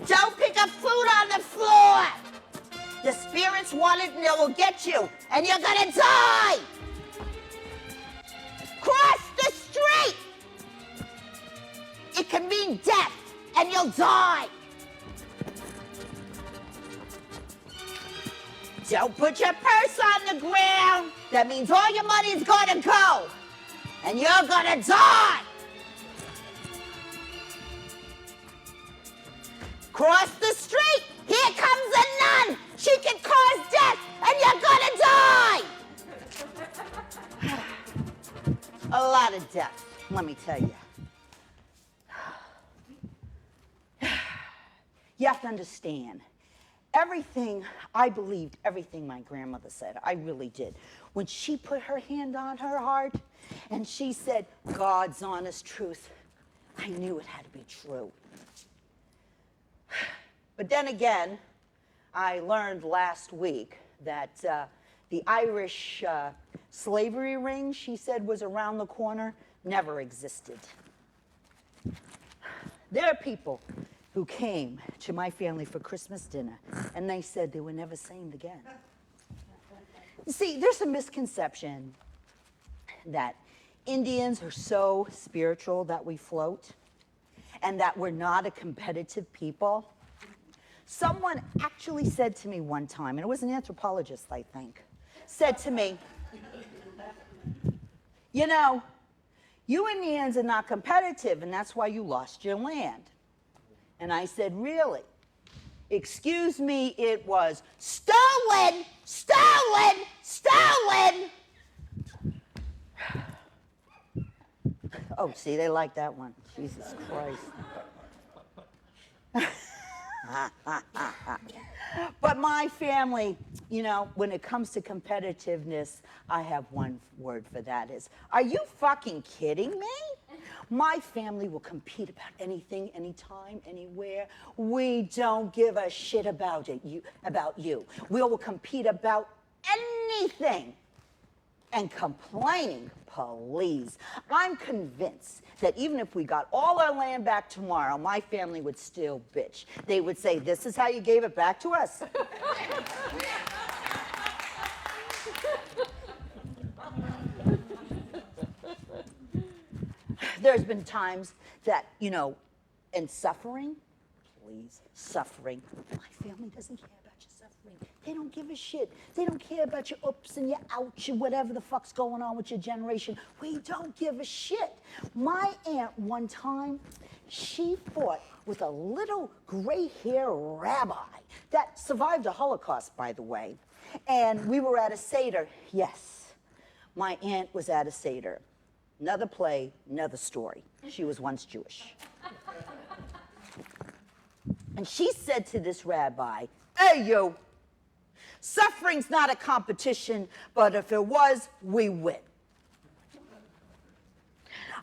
Don't pick up food on the floor. The spirits want it and they will get you, and you're gonna die. Cross the street. It can mean death, and you'll die. Don't put your purse on the ground. That means all your money's gonna go, and you're gonna die. Cross the street. Here comes a nun. She can cause death, and you're gonna die. A lot of death, let me tell you. You have to understand, everything, I believed everything my grandmother said. I really did. When she put her hand on her heart and she said, God's honest truth, I knew it had to be true. But then again, I learned last week that the Irish slavery ring she said was around the corner never existed. There are people who came to my family for Christmas dinner, and they said they were never seen again. You see, there's a misconception that Indians are so spiritual that we float, and that we're not a competitive people. Someone actually said to me one time, and it was an anthropologist, I think, said to me, you know, you Indians are not competitive, and that's why you lost your land. And I said, really? Excuse me, it was stolen, stolen, stolen. Oh, see, they like that one. Jesus Christ. But my family, you know, when it comes to competitiveness, I have one word for that is, are you fucking kidding me? My family will compete about anything, anytime, anywhere. We don't give a shit about it, about you. We will compete about anything. And complaining, please. I'm convinced that even if we got all our land back tomorrow, my family would still bitch. They would say, this is how you gave it back to us? There's been times that, you know, and suffering, please, suffering. My family doesn't care about your suffering. They don't give a shit. They don't care about your ups and your outs and whatever the fuck's going on with your generation. We don't give a shit. My aunt one time, she fought with a little gray-haired rabbi that survived the Holocaust, by the way. And we were at a Seder. Yes, my aunt was at a Seder. Another play, another story. She was once Jewish. And she said to this rabbi, hey, you, suffering's not a competition, but if it was, we win.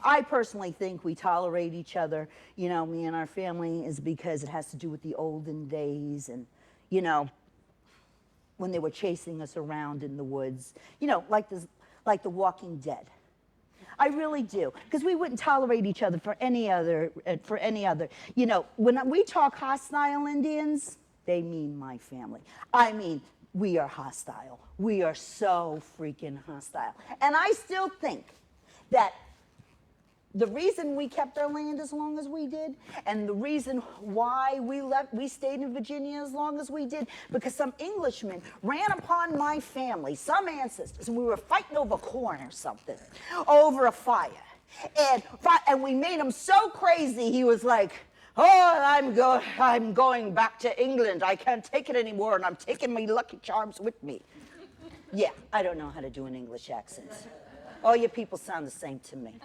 I personally think we tolerate each other, you know, me and our family, is because it has to do with the olden days and, you know, when they were chasing us around in the woods, you know, like The Walking Dead. I really do, because we wouldn't tolerate each other for any other, you know, when we talk hostile Indians, they mean my family. I mean, we are hostile. We are so freaking hostile. And I still think that the reason we kept our land as long as we did, and the reason why we stayed in Virginia as long as we did, because some Englishmen ran upon my family, some ancestors, and we were fighting over corn or something, over a fire. And we made him so crazy, he was like, oh, I'm going back to England. I can't take it anymore, and I'm taking my Lucky Charms with me. Yeah, I don't know how to do an English accent. All you people sound the same to me.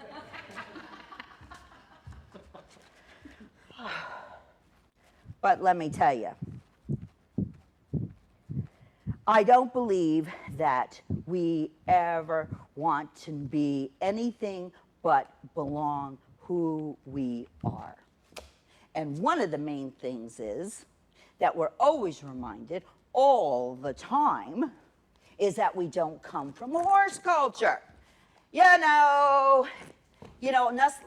But let me tell you, I don't believe that we ever want to be anything but belong who we are. And one of the main things is that we're always reminded all the time is that we don't come from horse culture. You know,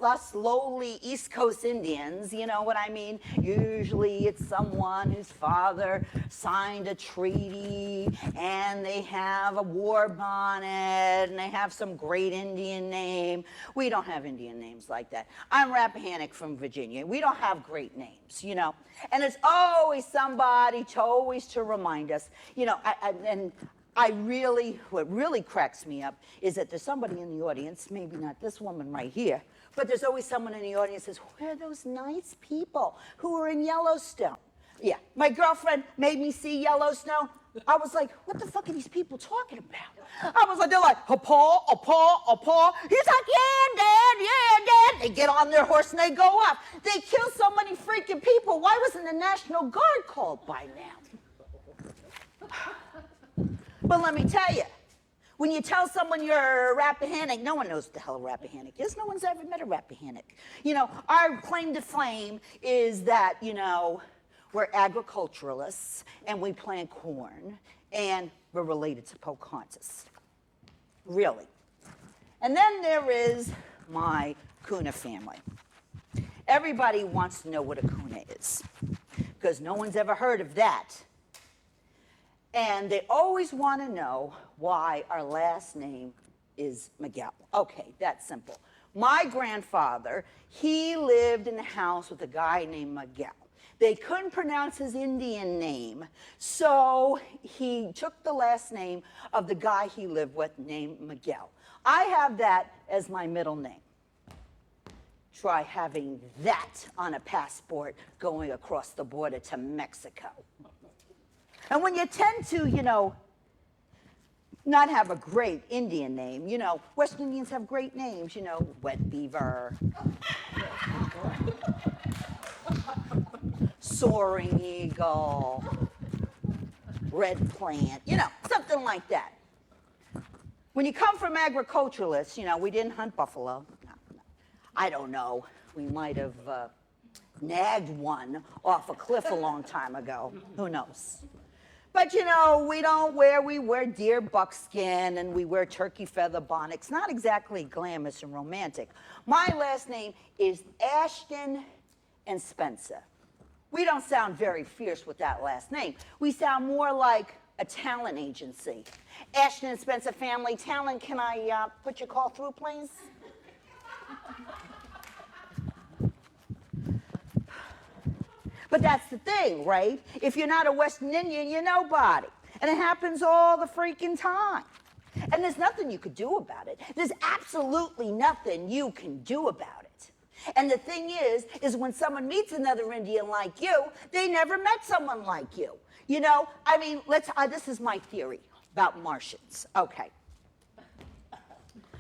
us lowly East Coast Indians, you know what I mean? Usually it's someone whose father signed a treaty and they have a war bonnet and they have some great Indian name. We don't have Indian names like that. I'm Rappahannock from Virginia. We don't have great names, you know? And it's always somebody to remind us, you know, what really cracks me up is that there's somebody in the audience, maybe not this woman right here, but there's always someone in the audience that says, where are those nice people who are in Yellowstone? Yeah, my girlfriend made me see Yellowstone. I was like, what the fuck are these people talking about? I was like, they're like, a paw. He's like, yeah, Dad. They get on their horse and they go off. They kill so many freaking people. Why wasn't the National Guard called by now? But let me tell you, when you tell someone you're a Rappahannock, no one knows what the hell a Rappahannock is. No one's ever met a Rappahannock. You know, our claim to fame is that, you know, we're agriculturalists and we plant corn and we're related to Pocahontas. Really. And then there is my Kuna family. Everybody wants to know what a Kuna is because no one's ever heard of that. And they always want to know why our last name is Miguel. Okay, that's simple. My grandfather, he lived in a house with a guy named Miguel. They couldn't pronounce his Indian name, so he took the last name of the guy he lived with named Miguel. I have that as my middle name. Try having that on a passport going across the border to Mexico. And when you tend to, you know, not have a great Indian name, you know, West Indians have great names, you know, Wet Beaver, Soaring Eagle, Red Plant, you know, something like that. When you come from agriculturalists, you know, we didn't hunt buffalo. No. I don't know. We might have nagged one off a cliff a long time ago. Who knows? But, you know, we wear deer buckskin and we wear turkey feather bonnets. Not exactly glamorous and romantic. My last name is Ashton and Spencer. We don't sound very fierce with that last name. We sound more like a talent agency. Ashton and Spencer Family Talent, can I put your call through, please? But that's the thing, right? If you're not a West Indian, you're nobody. And it happens all the freaking time. And there's nothing you could do about it. There's absolutely nothing you can do about it. And the thing is when someone meets another Indian like you, they never met someone like you. You know, I mean, this is my theory about Martians. Okay.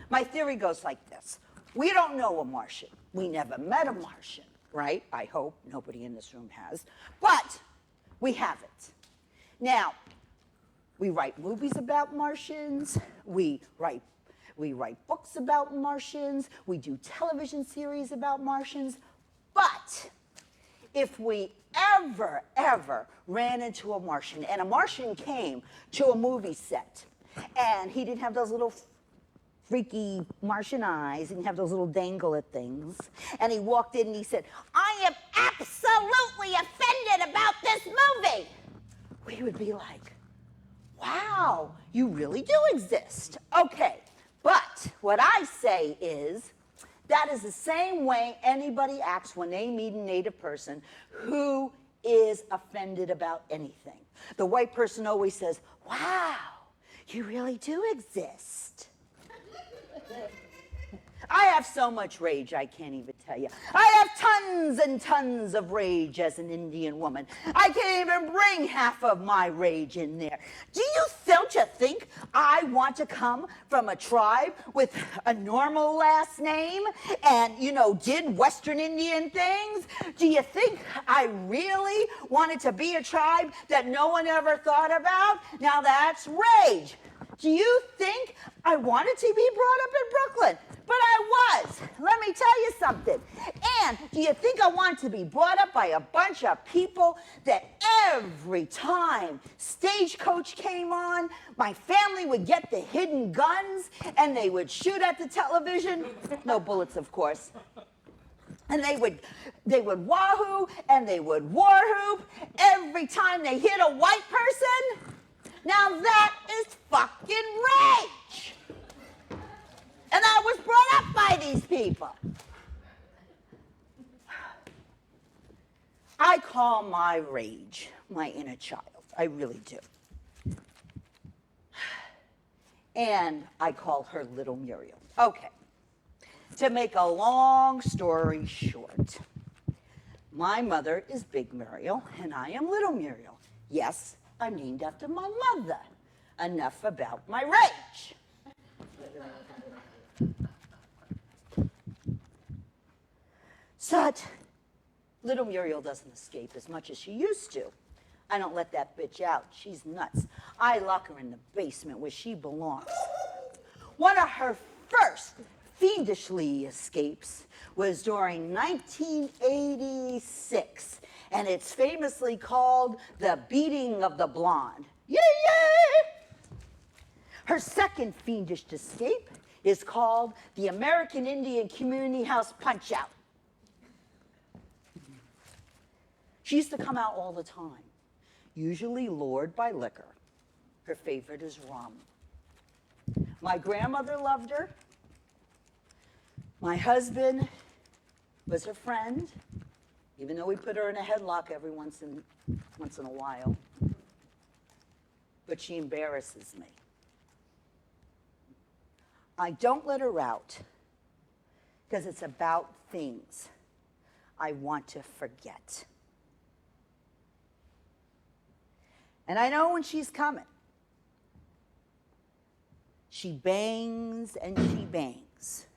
My theory goes like this. We don't know a Martian. We never met a Martian. Right? I hope nobody in this room has. But we haven't. Now, we write movies about Martians. We write books about Martians. We do television series about Martians. But if we ever ran into a Martian, and a Martian came to a movie set, and he didn't have those little freaky Martian eyes, and he have those little dangler things. And he walked in and he said, I am absolutely offended about this movie. We would be like, wow, you really do exist. Okay, but what I say is That is the same way anybody acts when they meet a Native person who is offended about anything. The white person always says, wow, you really do exist. I have so much rage, I can't even tell you. I have tons and tons of rage as an Indian woman. I can't even bring half of my rage in there. Don't you think I want to come from a tribe with a normal last name and, did Western Indian things? Do you think I really wanted to be a tribe that no one ever thought about? Now that's rage. Do you think I wanted to be brought up in Brooklyn? But I was. Let me tell you something. And do you think I wanted to be brought up by a bunch of people that every time Stagecoach came on, my family would get the hidden guns and they would shoot at the television? No bullets, of course. And they would wahoo and they would war hoop every time they hit a white person. Now that is fucking rage. And I was brought up by these people. I call my rage my inner child. I really do. And I call her Little Muriel. Okay. To make a long story short, my mother is Big Muriel and I am Little Muriel. Yes, I'm named after my mother. Enough about my rage. But Little Muriel doesn't escape as much as she used to. I don't let that bitch out. She's nuts. I lock her in the basement where she belongs. One of her first fiendishly escapes was during 1986, and it's famously called the Beating of the Blonde. Yeah, yeah! Her second fiendish escape is called the American Indian Community House Punch-Out. She used to come out all the time, usually lured by liquor. Her favorite is rum. My grandmother loved her. My husband was her friend, even though we put her in a headlock every once in a while. But she embarrasses me. I don't let her out because it's about things I want to forget. And I know when she's coming. She bangs and she bangs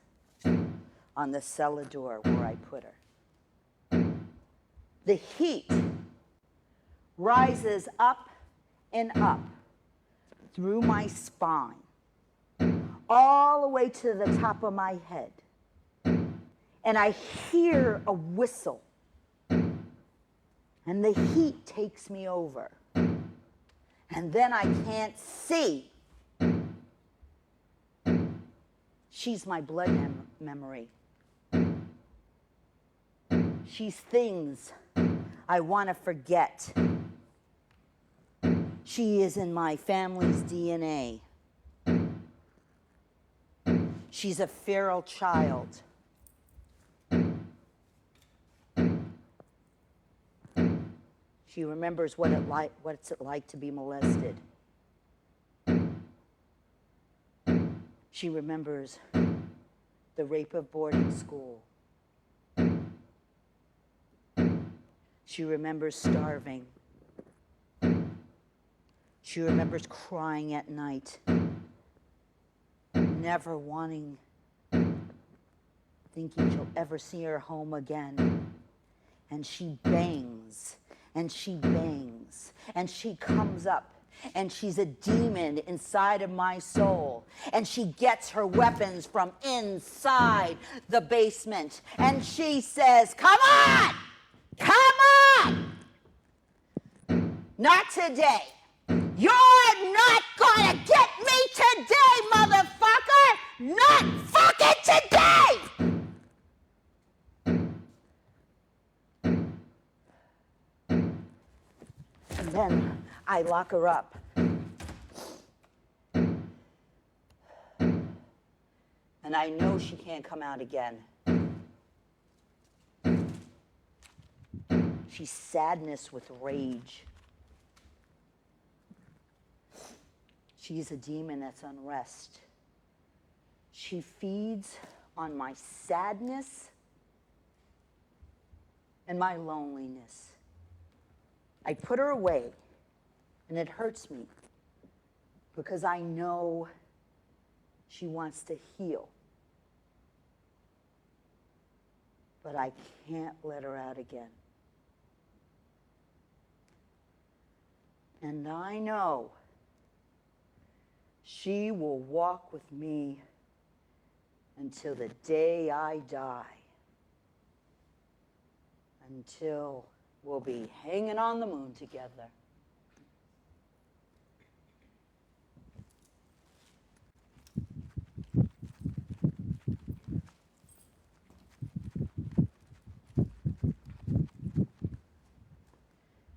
on the cellar door where I put her. The heat rises up and up through my spine, all the way to the top of my head. And I hear a whistle, and the heat takes me over. And then I can't see. She's my blood memory. She's things I want to forget. She is in my family's DNA. She's a feral child. She remembers what's it like to be molested. She remembers the rape of boarding school. She remembers starving. She remembers crying at night, never thinking she'll ever see her home again. And she bangs, and she bangs, and she comes up, and she's a demon inside of my soul. And she gets her weapons from inside the basement. And she says, come on! Come on! Not today. You're not gonna get me today, motherfucker! Not fucking today! And then I lock her up. And I I know she can't come out again. She's sadness with rage. She's a demon that's unrest. She feeds on my sadness and my loneliness. I put her away, and it hurts me because I know she wants to heal. But I can't let her out again. And I know she will walk with me until the day I die. Until we'll be hanging on the moon together.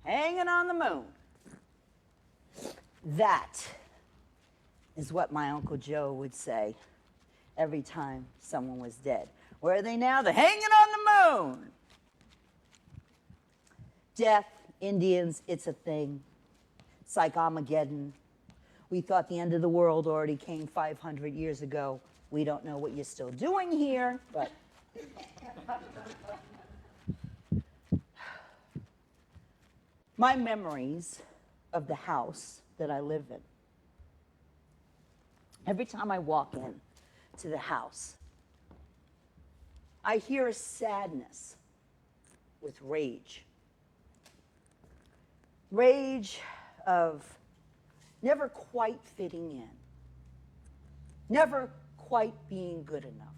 Hanging on the moon. That is what my Uncle Joe would say every time someone was dead. Where are they now? They're hanging on the moon. Death, Indians, it's a thing. It's like Armageddon. We thought the end of the world already came 500 years ago. We don't know what you're still doing here, but... My memories of the house that I live in. Every time I walk in to the house, I hear a sadness with rage. Rage of never quite fitting in, never quite being good enough,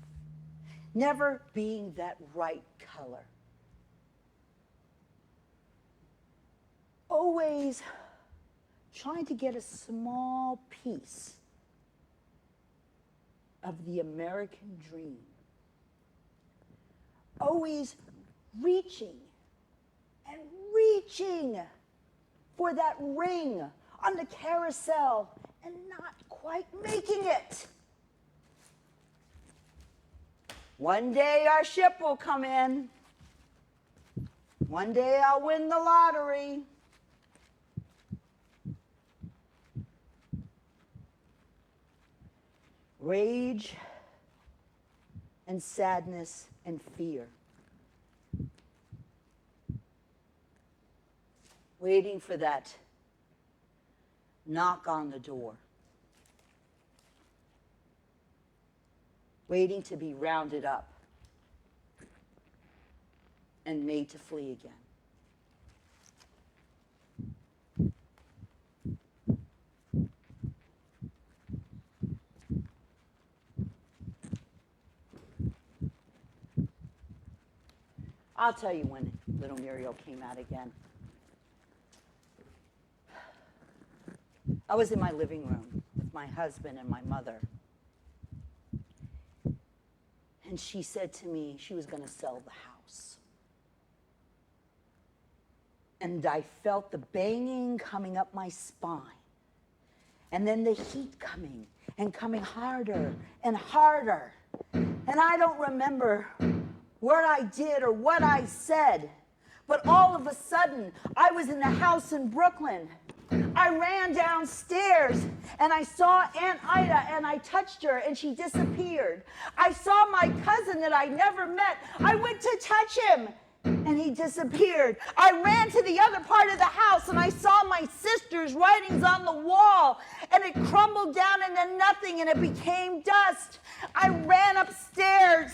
never being that right color. Always trying to get a small piece of the American dream. Always reaching and reaching for that ring on the carousel and not quite making it. One day our ship will come in. One day I'll win the lottery. Rage and sadness and fear. Waiting for that knock on the door. Waiting to be rounded up and made to flee again. I'll tell you when little Muriel came out again. I was in my living room with my husband and my mother. And she said to me she was going to sell the house. And I felt the banging coming up my spine. And then the heat coming and coming harder and harder. And I don't remember what I did or what I said, but all of a sudden, I was in the house in Brooklyn. I ran downstairs and I saw Aunt Ida and I touched her and she disappeared. I saw my cousin that I never met. I went to touch him and he disappeared. I ran to the other part of the house and I saw my sister's writings on the wall and it crumbled down into nothing and it became dust. I ran upstairs.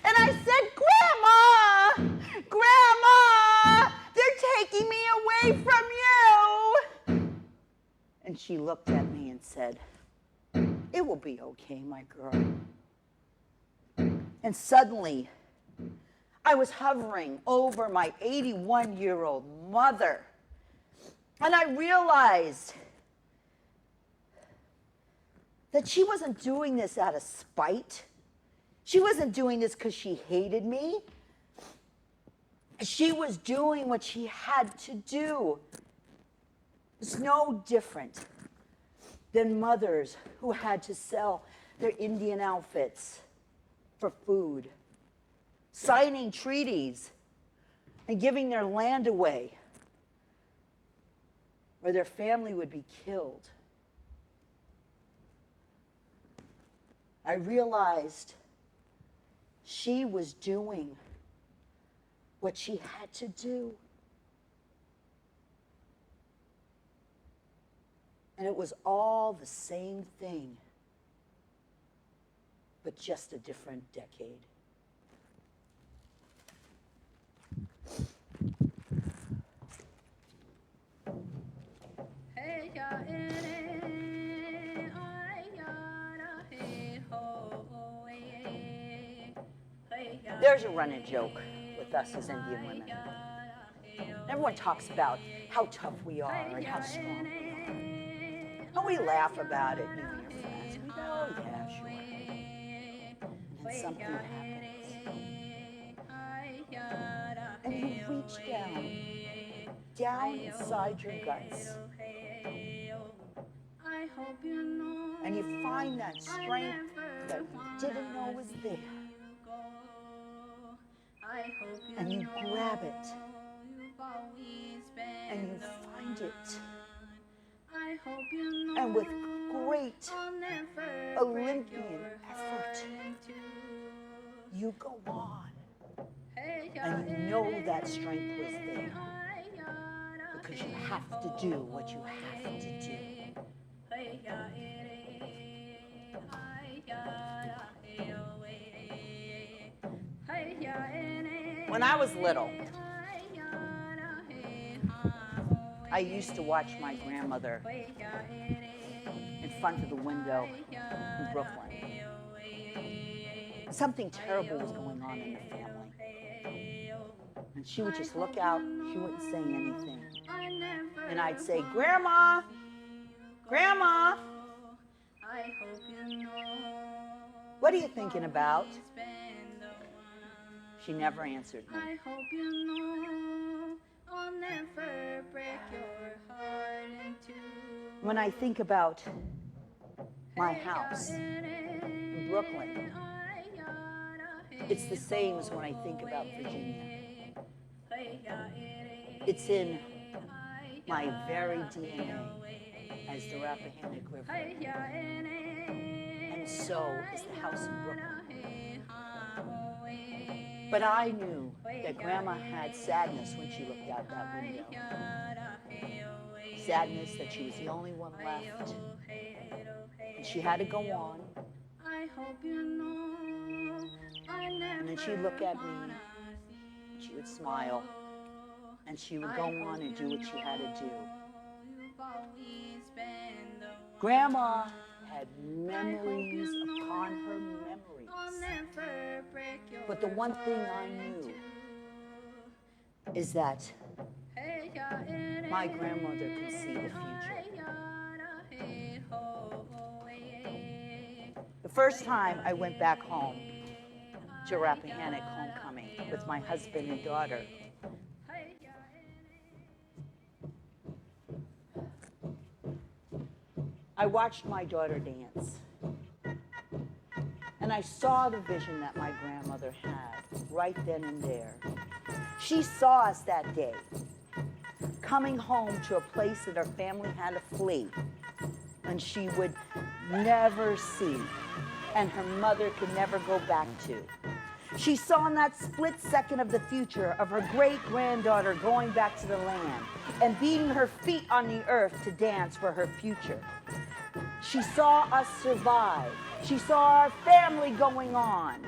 And I said, Grandma, Grandma, they're taking me away from you. And she looked at me and said, it will be okay, my girl. And suddenly, I was hovering over my 81-year-old mother. And I realized that she wasn't doing this out of spite. She wasn't doing this because she hated me. She was doing what she had to do. It's no different than mothers who had to sell their Indian outfits for food, signing treaties, and giving their land away, or their family would be killed. I realized she was doing what she had to do. And it was all the same thing, but just a different decade. There's a running joke with us as Indian women. Everyone talks about how tough we are and how strong we are. And we laugh about it, you and your friends. We go, oh yeah, sure. And then something happens. And you reach down inside your guts. And you find that strength that you didn't know was there. And you grab it. And you find it. And with great Olympian effort, you go on. And you know that strength was there. Because you have to do what you have to do. When I was little, I used to watch my grandmother in front of the window in Brooklyn. Something terrible was going on in the family. And she would just look out, she wouldn't say anything. And I'd say, Grandma, Grandma, what are you thinking about? She never answered me. When I think about my house in Brooklyn, it's the same as when I think about Virginia. It's in my very DNA as the Rappahannock River. And so is the house in Brooklyn. But I knew that Grandma had sadness when she looked out that window. Sadness that she was the only one left. And she had to go on. And then she'd look at me, she would smile, and she would go on and do what she had to do. Grandma had memories upon her memories. But the one thing I knew is that my grandmother could see the future. The first time I went back home to Rappahannock homecoming with my husband and daughter, I watched my daughter dance. And I saw the vision that my grandmother had right then and there. She saw us that day, coming home to a place that our family had to flee, and she would never see, and her mother could never go back to. She saw in that split second of the future of her great-granddaughter going back to the land and beating her feet on the earth to dance for her future. She saw us survive. She saw our family going on.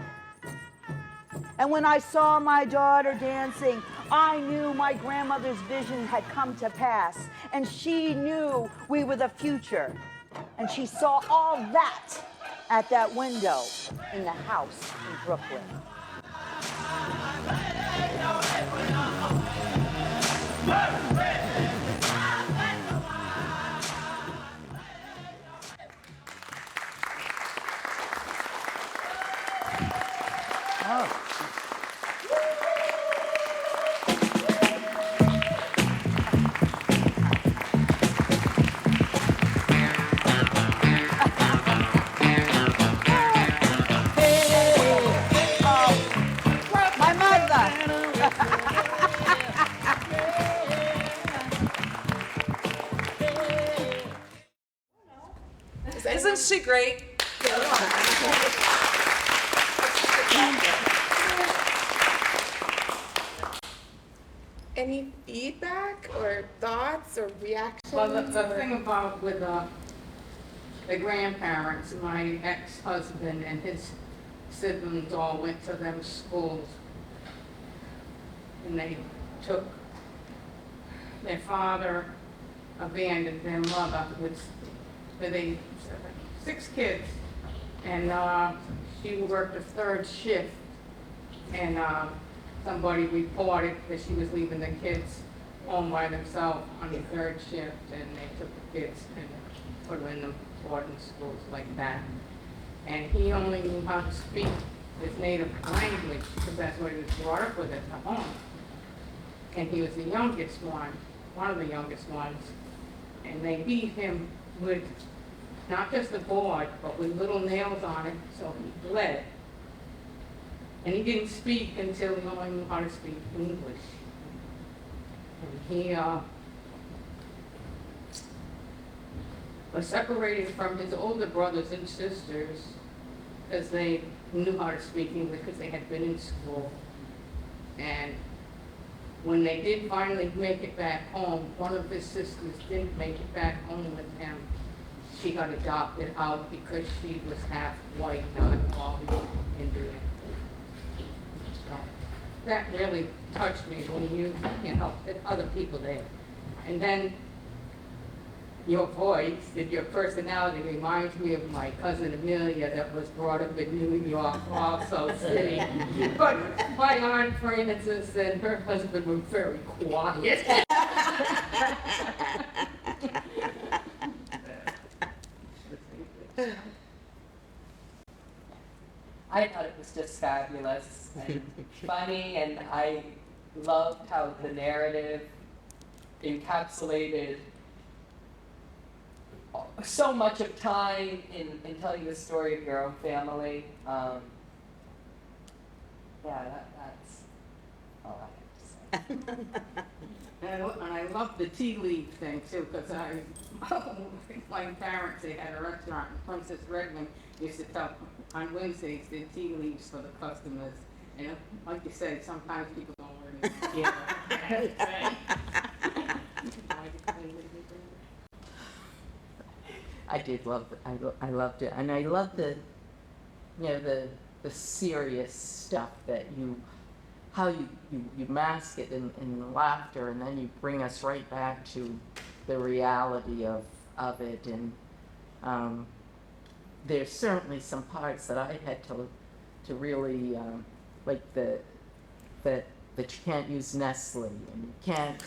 And when I saw my daughter dancing, I knew my grandmother's vision had come to pass. And she knew we were the future. And she saw all that at that window in the house in Brooklyn. Oh. Isn't she great? Any feedback or thoughts or reactions? Well, the thing about with the grandparents, my ex-husband and his siblings all went to them schools. And they took, their father abandoned their mother with 6 kids. And she worked a 3rd shift. And somebody reported that she was leaving the kids home by themselves on the 3rd shift, and they took the kids and put them in the boarding schools like that. And he only knew how to speak his native language because that's what he was brought up with at the home. And he was the youngest one of the youngest ones, and they beat him with not just a board, but with little nails on it, so he bled. And he didn't speak until he only knew how to speak English. And he was separated from his older brothers and sisters because they knew how to speak English because they had been in school. And when they did finally make it back home, one of his sisters didn't make it back home with him. She got adopted out because she was half white, not all Indian. So that really touched me when you know, other people there. And then your voice and your personality reminds me of my cousin Amelia that was brought up in New York, also city. But my aunt Frances and her husband were very quiet. I thought it was just fabulous and funny, and I loved how the narrative encapsulated so much of time in telling the story of your own family. That's all I have to say. And I love the tea leaf thing too, because my parents, they had a restaurant in Princess Redmond, used to tell on Wednesdays the tea leaves for the customers. And like you said, sometimes people don't really get it. I did love it. I loved it, and I loved the, you know, the serious stuff that how you mask it in laughter, and then you bring us right back to the reality of it. And there's certainly some parts that I had to really like that you can't use Nestle, and you can't.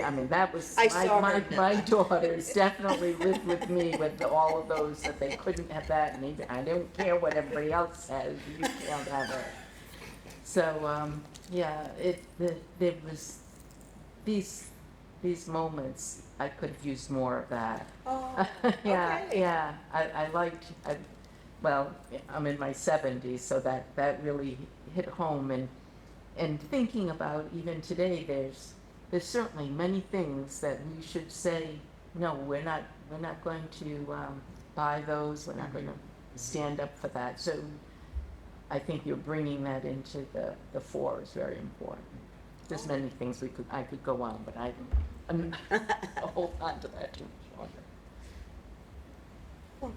I mean, that was my daughters definitely lived with me with all of those, that they couldn't have that, and even, I don't care what everybody else has, you can't have it. So yeah, there was these moments. I could have used more of that. Oh, Yeah, okay. yeah. Well, I'm in my 70s, so that really hit home. And thinking about even today, there's certainly many things that we should say, no, we're not going to buy those. We're not going to stand up for that. So I think you're bringing that into the fore is very important. There's many things I could go on, but I'm I'll hold on to that too much longer.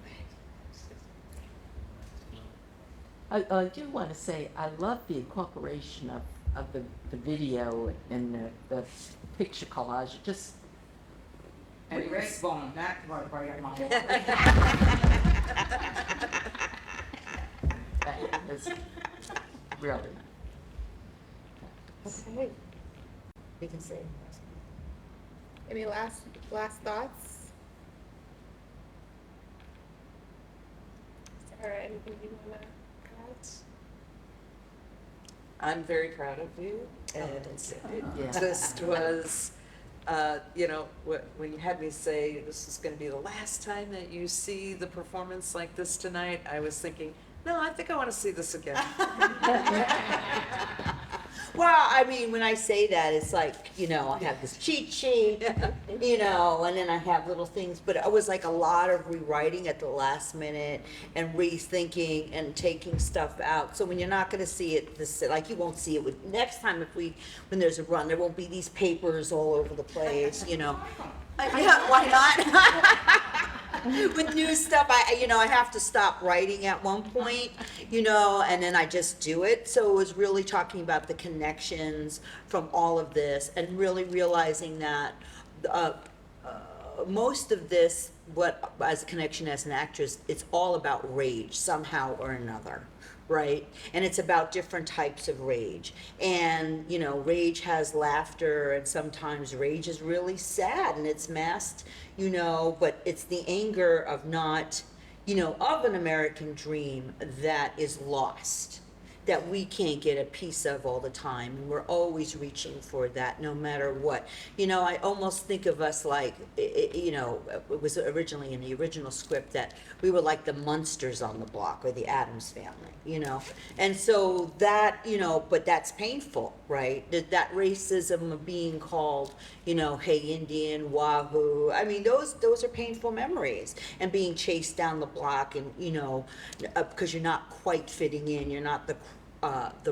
I do want to say I love the incorporation of the video and the picture collage. It just And Redbone, that's what right on. that is really. Okay. We can see. Any last thoughts? Sarah, anything you wanna add? I'm very proud of you, and it Yeah. just was, when you had me say this is going to be the last time that you see the performance like this tonight, I was thinking, no, I think I want to see this again. Well, I mean, when I say that, it's like, you know, I have this cheat sheet, you know, and then I have little things, but it was like a lot of rewriting at the last minute and rethinking and taking stuff out. So when you're not gonna see it, this, like, you won't see it with, next time if when there's a run, there won't be these papers all over the place, you know. Yeah, why not? With new stuff, I have to stop writing at one point, you know, and then I just do it. So it was really talking about the connections from all of this and really realizing that most of this, what as a connection as an actress, it's all about rage somehow or another, right? And it's about different types of rage. And, you know, rage has laughter, and sometimes rage is really sad and it's masked, you know, but it's the anger of not, you know, of an American dream that is lost, that we can't get a piece of all the time. And we're always reaching for that no matter what. You know, I almost think of us like, you know, it was originally in the original script that we were like the Munsters on the block, or the Addams Family, you know. And so that, you know, but that's painful, right? That racism of being called, you know, hey Indian, Wahoo. I mean, those are painful memories. And being chased down the block, and, you know, because you're not quite fitting in, you're not the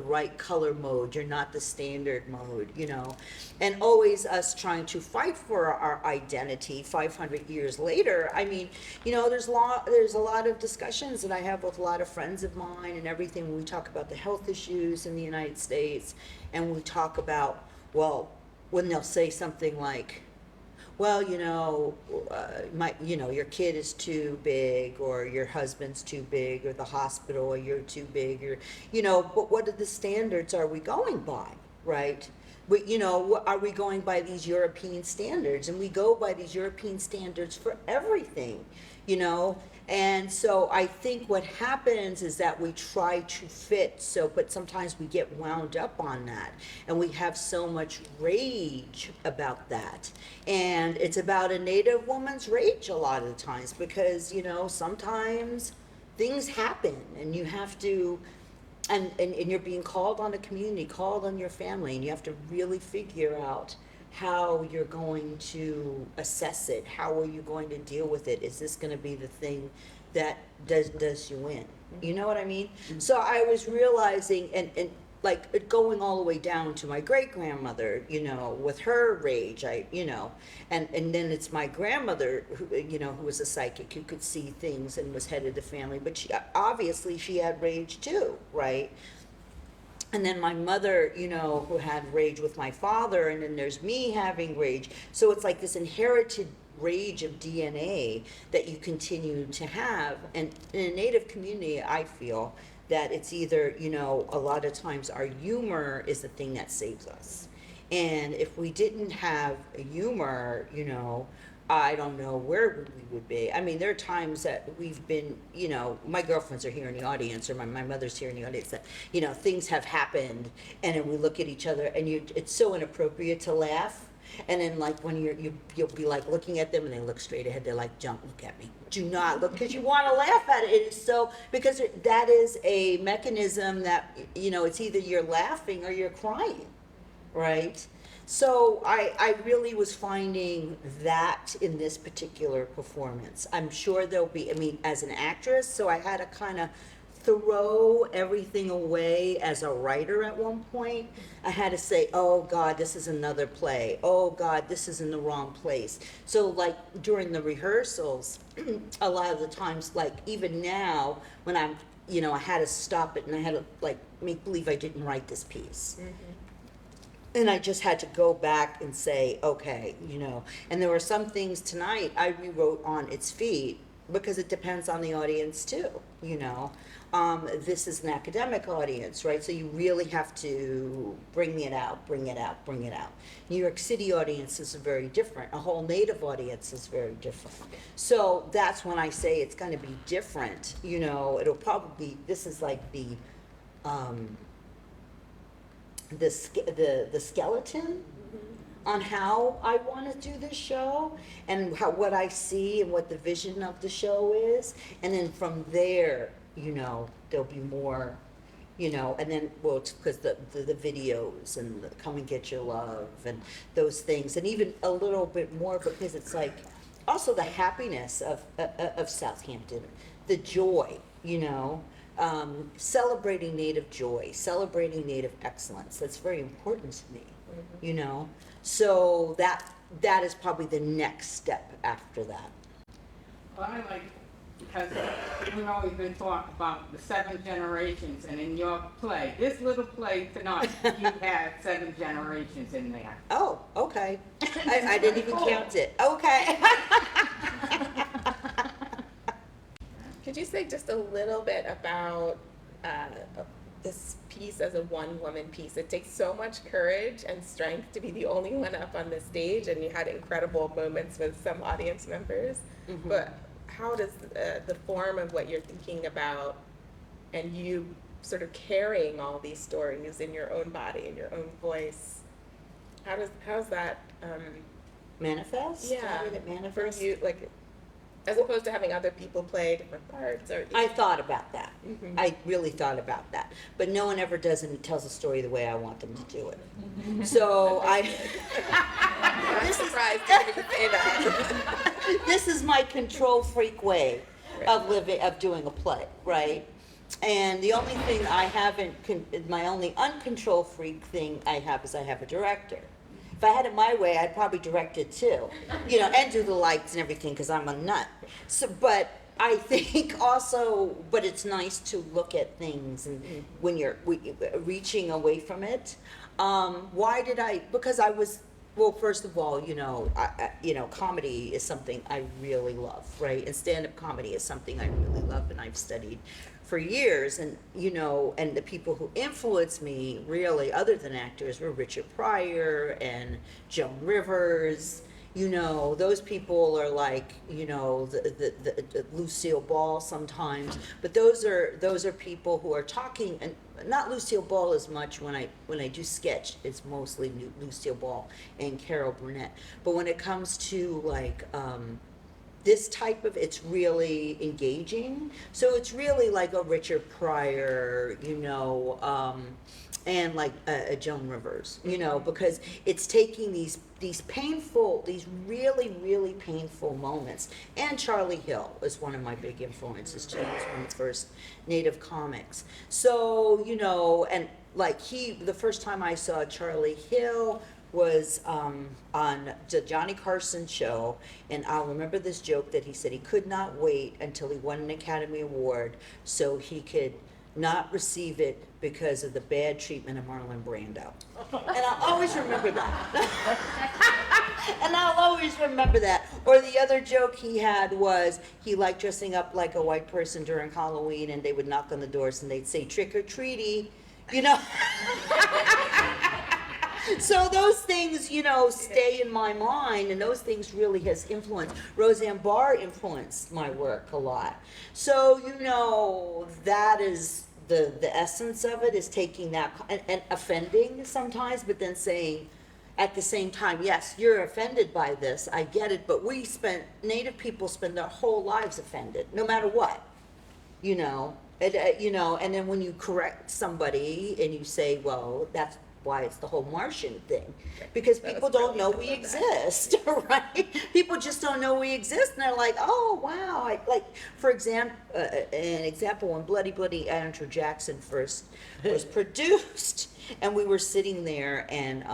right color mode, you're not the standard mode, you know, and always us trying to fight for our identity 500 years later. I mean, you know, there's a lot of discussions that I have with a lot of friends of mine and everything when we talk about the health issues in the United States, and we talk about, well, when they'll say something like, well, you know, your kid is too big, or your husband's too big, or the hospital, or you're too big, or, you know, but what are the standards are we going by, right? You know, are we going by these European standards? And we go by these European standards for everything, you know? And so I think what happens is that we try to fit, but sometimes we get wound up on that, and we have so much rage about that. And it's about a Native woman's rage a lot of the times, because, you know, sometimes things happen and you have to, and you're being called on a community, called on your family, and you have to really figure out how you're going to assess it. How are you going to deal with it? Is this going to be the thing that does you in? You know what I mean? So I was realizing, and like it going all the way down to my great grandmother, you know, with her rage, you know, and then it's my grandmother who, you know, who was a psychic, who could see things and was head of the family, but she had rage too, right? And then my mother, you know, who had rage with my father, and then there's me having rage. So it's like this inherited rage of DNA that you continue to have. And in a Native community, I feel that it's either, you know, a lot of times our humor is the thing that saves us. And if we didn't have a humor, you know, I don't know where we would be. I mean, there are times that we've been, you know, my girlfriends are here in the audience, or my mother's here in the audience, that, you know, things have happened, and then we look at each other, and it's so inappropriate to laugh. And then, like, when you'll be like looking at them, and they look straight ahead, they're like, don't look at me, do not look, because you want to laugh at it. It is so, because that is a mechanism that, you know, it's either you're laughing or you're crying, right? So I really was finding that in this particular performance. I'm sure there'll be, I mean, as an actress, so I had to kind of throw everything away as a writer at one point. I had to say, oh God, this is another play. Oh God, this is in the wrong place. So like during the rehearsals, a lot of the times, like even now when I'm, you know, I had to stop it and I had to like make believe I didn't write this piece. Mm-hmm. And I just had to go back and say, okay, you know, and there were some things tonight I rewrote on its feet, because it depends on the audience too, you know. This is an academic audience, right? So you really have to bring it out. New York City audience is very different. A whole Native audience is very different. So that's when I say it's going to be different, you know. It'll probably, this is like the skeleton on how I want to do this show, and what I see and what the vision of the show is, and then from there, you know, there'll be more you know, and then, well, it's because the videos and the Come and Get Your Love and those things, and even a little bit more because it's like also the happiness of Southampton, the joy, you know, celebrating Native joy, celebrating Native excellence. That's very important to me, you know. So that is probably the next step after that. Well, I like, because we've always been talking about the 7 generations, and in your play, this little play tonight, you had 7 generations in there. Oh, okay. I didn't even count it. Okay. Could you say just a little bit about this piece as a one-woman piece? It takes so much courage and strength to be the only one up on the stage, and you had incredible moments with some audience members. Mhm. But how does the form of what you're thinking about and you sort of carrying all these stories in your own body, in your own voice, how's that Manifest? yeah, How did it for manifest? you, like, as opposed to having other people play different parts? Or I thought about that. Mhm. I really thought about that. But no one ever does and tells a story the way I want them to do it. So I'm surprised to hear you say that. this is my control freak way of doing a play, right? And the only thing I haven't, my only uncontrol freak thing I have is I have a director. If I had it my way, I'd probably direct it too, you know, and do the lights and everything because I'm a nut. So, but I think also, but it's nice to look at things and when you're reaching away from it. Why did I? Because I was. Well, first of all, you know, comedy is something I really love, right? And stand-up comedy is something I really love, and I've studied for years. And you know, and the people who influenced me, really, other than actors, were Richard Pryor and Joan Rivers. You know, those people are like, you know, the Lucille Ball sometimes. But those are people who are talking, and not Lucille Ball as much when I do sketch. It's mostly Lucille Ball and Carol Burnett. But when it comes to like this type of, it's really engaging. So it's really like a Richard Pryor, you know, and like a Joan Rivers, you know, because it's taking these painful, these really, really painful moments. And Charlie Hill is one of my big influences too. He's one of the first Native comics. So, you know, and like the first time I saw Charlie Hill was on the Johnny Carson show, and I'll remember this joke that he said he could not wait until he won an Academy Award so he could not receive it because of the bad treatment of Marlon Brando. And I'll always remember that. And I'll always remember that. Or the other joke he had was he liked dressing up like a white person during Halloween, and they would knock on the doors and they'd say trick or treaty, you know. So those things, you know, stay in my mind, and those things really has influenced. Roseanne Barr influenced my work a lot. So, you know, that is the essence of it, is taking that and offending sometimes, but then saying at the same time, yes, you're offended by this, I get it, but Native people spend their whole lives offended, no matter what, you know. You know, and then when you correct somebody and you say, well, that's why it's the whole Martian thing, because people don't know we exist, right? People just don't know we exist, and they're like, oh wow. Like for example, an example, when Bloody Andrew Jackson first was produced, and we were sitting there, and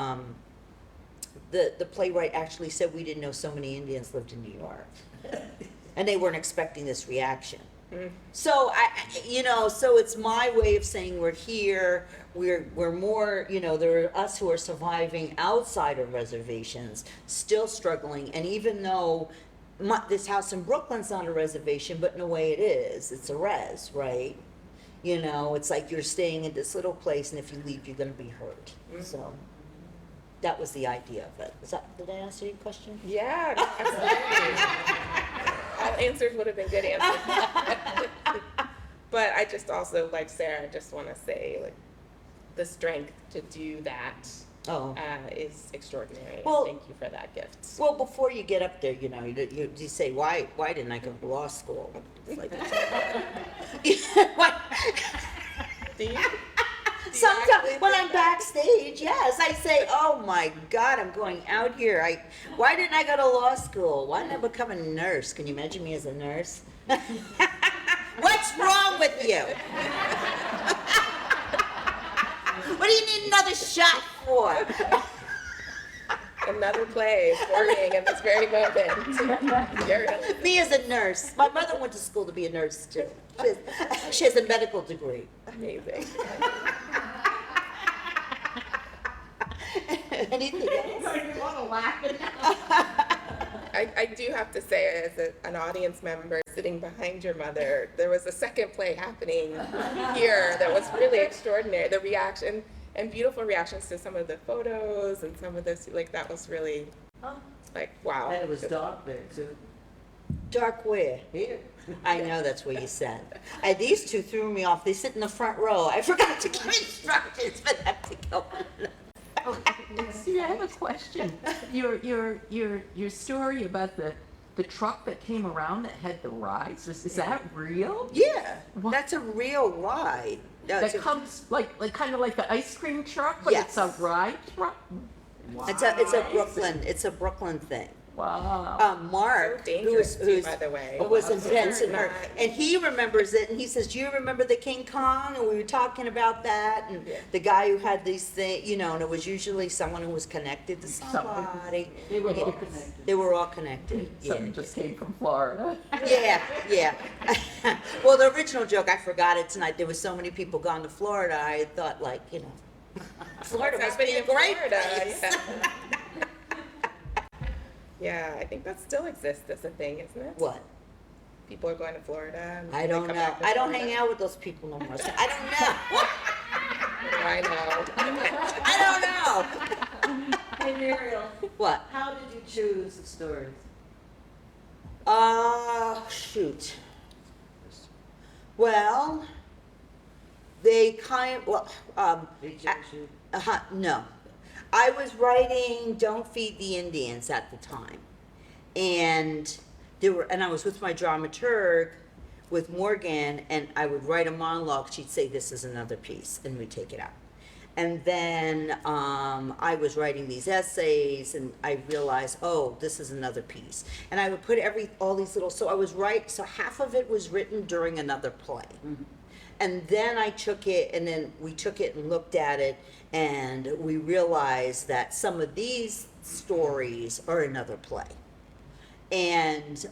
the playwright actually said we didn't know so many Indians lived in New York, and they weren't expecting this reaction. So so it's my way of saying we're here. We're more, you know, there are us who are surviving outside of reservations, still struggling. And even though this house in Brooklyn's not a reservation, but in a way it is. It's a res, right? You know, it's like you're staying in this little place, and if you leave, you're going to be hurt. So that was the idea of it. Did I answer your question? Yeah, absolutely. All answers would have been good answers. But I just also, like Sarah, I just want to say, like, the strength to do that is extraordinary. Well, thank you for that gift. Well, before you get up there, you know, you say, why didn't I go to law school? It's like, Do you? Sometimes when I'm backstage, yes, I say, "Oh my God, I'm going out here. Why didn't I go to law school? Why didn't I become a nurse? Can you imagine me as a nurse? What's wrong with you? What do you need another shot for?" Another play is forming at this very moment. You're- Me as a nurse. My mother went to school to be a nurse too. She has a medical degree. Amazing. Anything else? I do have to say, as an audience member sitting behind your mother, there was a second play happening here that was really extraordinary. The reaction and beautiful reactions to some of the photos and some of this, like that was really like, wow. And it was dark there too. Dark where? Here. I know that's where you sat. These two threw me off. They sit in the front row. I forgot to give instructions for them to go. See, I have a question. Your story about the truck that came around that had the rides, is that real? Yeah, What? that's a real ride. That comes like kind of like the ice cream truck, but it's a Yes. ride truck? It's a Brooklyn thing. Wow. Mark, So dangerous too, who's by the way. was in Benson, Not- and he remembers it, and he says, "Do you remember the King Kong?" And we were talking about that, and the guy who had these things, and it was usually someone who was connected to somebody. They were all connected. They were all connected. Something just came from Florida. Yeah. Well, the original joke, I forgot it tonight. There was so many people gone to Florida. I thought, Florida What's must be a happening in great Florida? place. Yeah. Yeah, I think that still exists as a thing, isn't it? What? People are going to Florida. And I they don't come know. back to I don't Florida. hang out with those people no more. So I don't know. I know. I don't know. Hey Muriel, What? how did you choose the stories? Shoot. Well, they They chose you. no. I was writing Don't Feed the Indians at the time. And I was with my dramaturg, with Morgan, and I would write a monologue. She'd say, "This is another piece," and we'd take it out. And then I was writing these essays, and I realized, oh, this is another piece. And I would put all these little. So half of it was written during another play. Mm-hmm. And then we took it and looked at it, and we realized that some of these stories are another play. And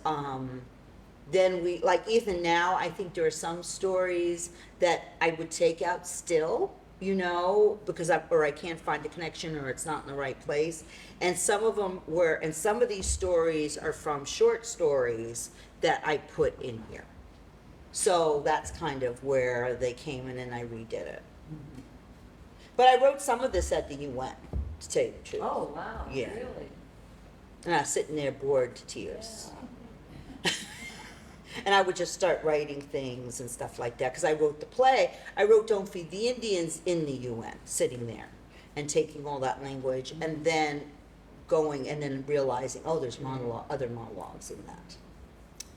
then even now, I think there are some stories that I would take out still, because I can't find the connection, or it's not in the right place. And some of these stories are from short stories that I put in here. So that's kind of where they came in, and I redid it. But I wrote some of this at the UN, to tell you the truth. Oh, wow, Yeah. really? And I was sitting there bored to tears. And I would just start writing things and stuff like that, because I wrote the play. I wrote Don't Feed the Indians in the UN, sitting there and taking all that language, and then going and then realizing, oh, there's other monologues in that.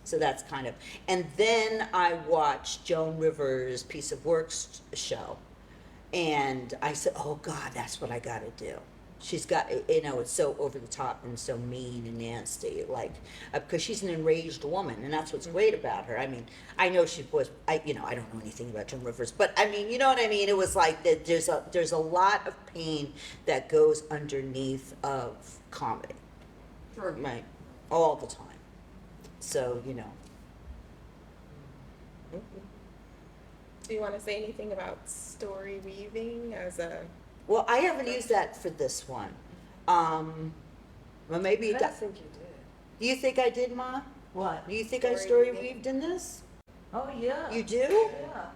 So that's kind of, and then I watched Joan Rivers' Piece of Works show, and I said, oh God, that's what I gotta do. She's got, it's so over the top and so mean and nasty, because she's an enraged woman, and that's what's great about her. I mean, I know she was, I don't know anything about Joan Rivers, but I mean, you know what I mean? It was like that there's a lot of pain that goes underneath of comedy. Sure. Right, all the time. So, Do you want to say anything about story weaving as a? Well, I haven't used that for this one. Well, maybe, I don't think you did. do you think I did, Ma? What? Do you think I Story story weaving. weaved in this? Oh, yeah. You do? Yeah.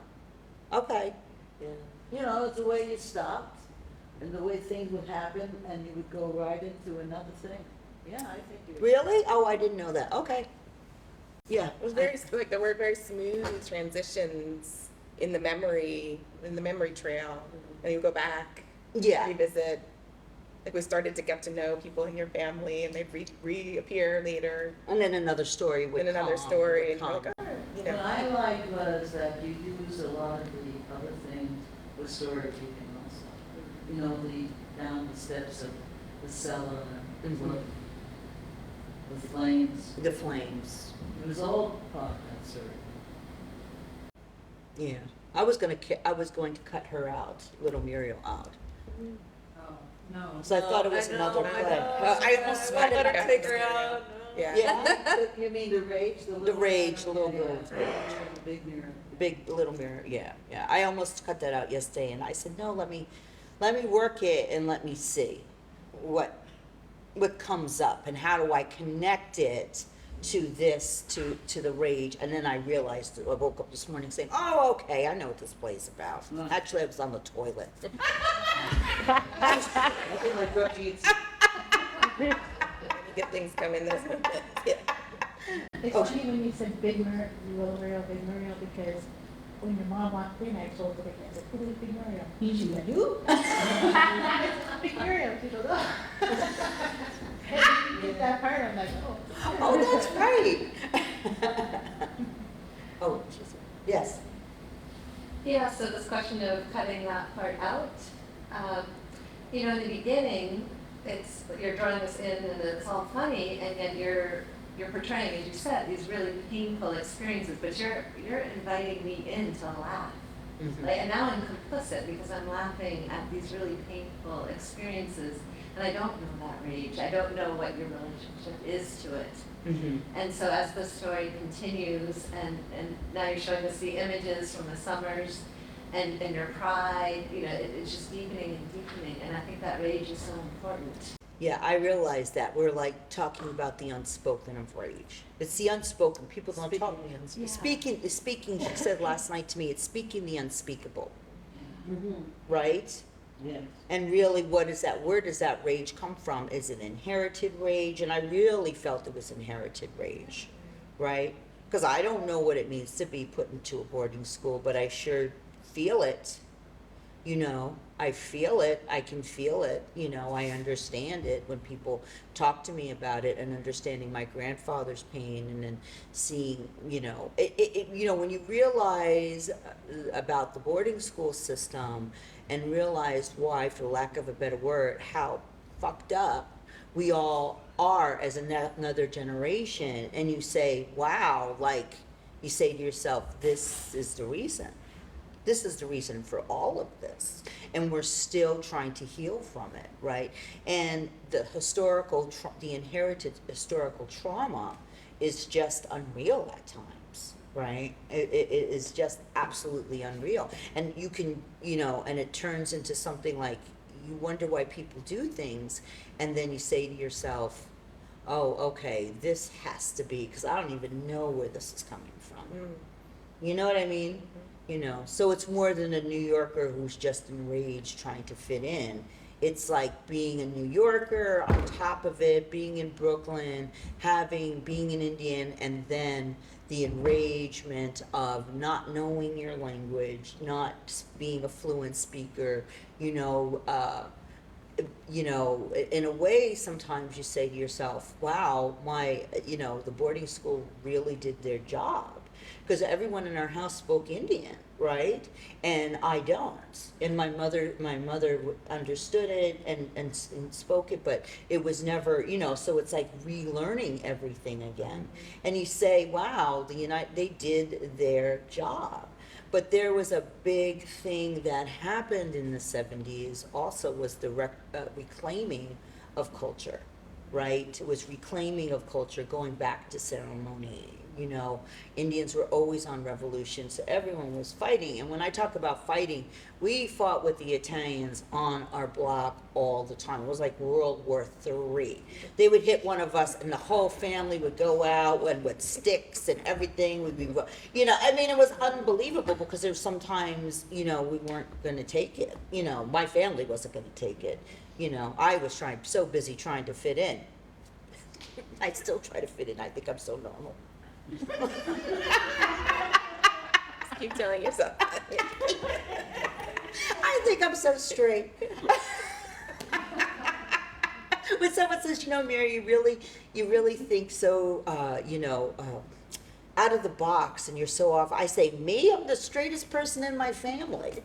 Okay. Yeah. It's the way you stopped, and the way things would happen, and you would go right into another thing. Yeah, I think you. Really? Oh, I didn't know that. Okay. Yeah. It was there were very smooth transitions in the memory trail, and you go back, Yeah. revisit. Like we started to get to know people in your family, and they'd reappear later And then another story would in another come, story, would and you're come. like, oh, What I liked was that you used a lot of the other things the story keeping also. You know, down the steps of the cellar, and the flames. The flames. It was all part of that story. Yeah. I was going to cut her out, little Muriel out. No. So I thought it was another play. I almost I cut it gotta out. figure out. Yeah. Yeah. You mean the rage? The rage, the little girl. The big mirror. Big little mirror, yeah, yeah. I almost cut that out yesterday, and I said, no, let me work it and let me see what comes up and how do I connect it to this, to the rage. And then I realized, I woke up this morning saying, oh, okay, I know what this play's about. Actually, I was on the toilet. Nothing like what you eat. Get things coming this yeah. It's funny when you said Big Muriel, Big Muriel, because when your mom walked in, I told her, I said, who is Big Muriel? She went, who? It's Big Muriel. She goes, oh. And you get that part, I'm like, oh. Oh, that's right. Oh, yes. Yeah, so this question of cutting that part out, you know, in the beginning, it's, you're drawing this in and it's all funny, and yet you're portraying, as you said, these really painful experiences, but you're inviting me in to laugh. Mhm. Like, and now I'm complicit because I'm laughing at these really painful experiences, and I don't know that rage. I don't know what your relationship is to it. Mhm. And so as the story continues, and now you're showing us the images from the summers, and your pride, you know, it's just deepening and deepening, and I think that rage is so important. Yeah, I realize that. We're like talking about the unspoken of rage. It's the unspoken. People don't talk. Speaking, she said last night to me, it's speaking the unspeakable. Right? Yes. And really, what is that? Where does that rage come from? Is it inherited rage? And I really felt it was inherited rage, right? Because I don't know what it means to be put into a boarding school, but I sure feel it. You know, I feel it. I can feel it. You know, I understand it when people talk to me about it, and understanding my grandfather's pain, and then seeing, you know, you know, when you realize about the boarding school system, and realize why, for lack of a better word, how fucked up we all are as another generation, and you say, wow, like, you say to yourself, this is the reason. This is the reason for all of this. And we're still trying to heal from it, right? And the the inherited historical trauma is just unreal at times, right? It is just absolutely unreal. And you can, you know, and it turns into something like, you wonder why people do things, and then you say to yourself, oh, okay, this has to be, because I don't even know where this is coming from. You know what I mean? You know, so it's more than a New Yorker who's just enraged trying to fit in. It's like being a New Yorker on top of it, being in Brooklyn, being an Indian, and then the enragement of not knowing your language, not being a fluent speaker, you know, in a way, sometimes you say to yourself, wow, the boarding school really did their job. Because everyone in our house spoke Indian, right? And I don't. And my mother understood it and spoke it, but it was never, you know, so it's like relearning everything again. And you say, wow, they did their job. But there was a big thing that happened in the 70s also, was the reclaiming of culture, right? It was reclaiming of culture, going back to ceremony. You know, Indians were always on revolution, so everyone was fighting. And when I talk about fighting, we fought with the Italians on our block all the time. It was like World War III. They would hit one of us, and the whole family would go out with sticks and everything. We'd be, you know, I mean, it was unbelievable, because there's sometimes, you know, we weren't going to take it. You know, my family wasn't going to take it. You know, I was so busy trying to fit in. I still try to fit in. I think I'm so normal. Keep telling yourself that. I think I'm so straight. When someone says, you know, Mary, you really think so, out of the box, and you're so off. I say, me? I'm the straightest person in my family.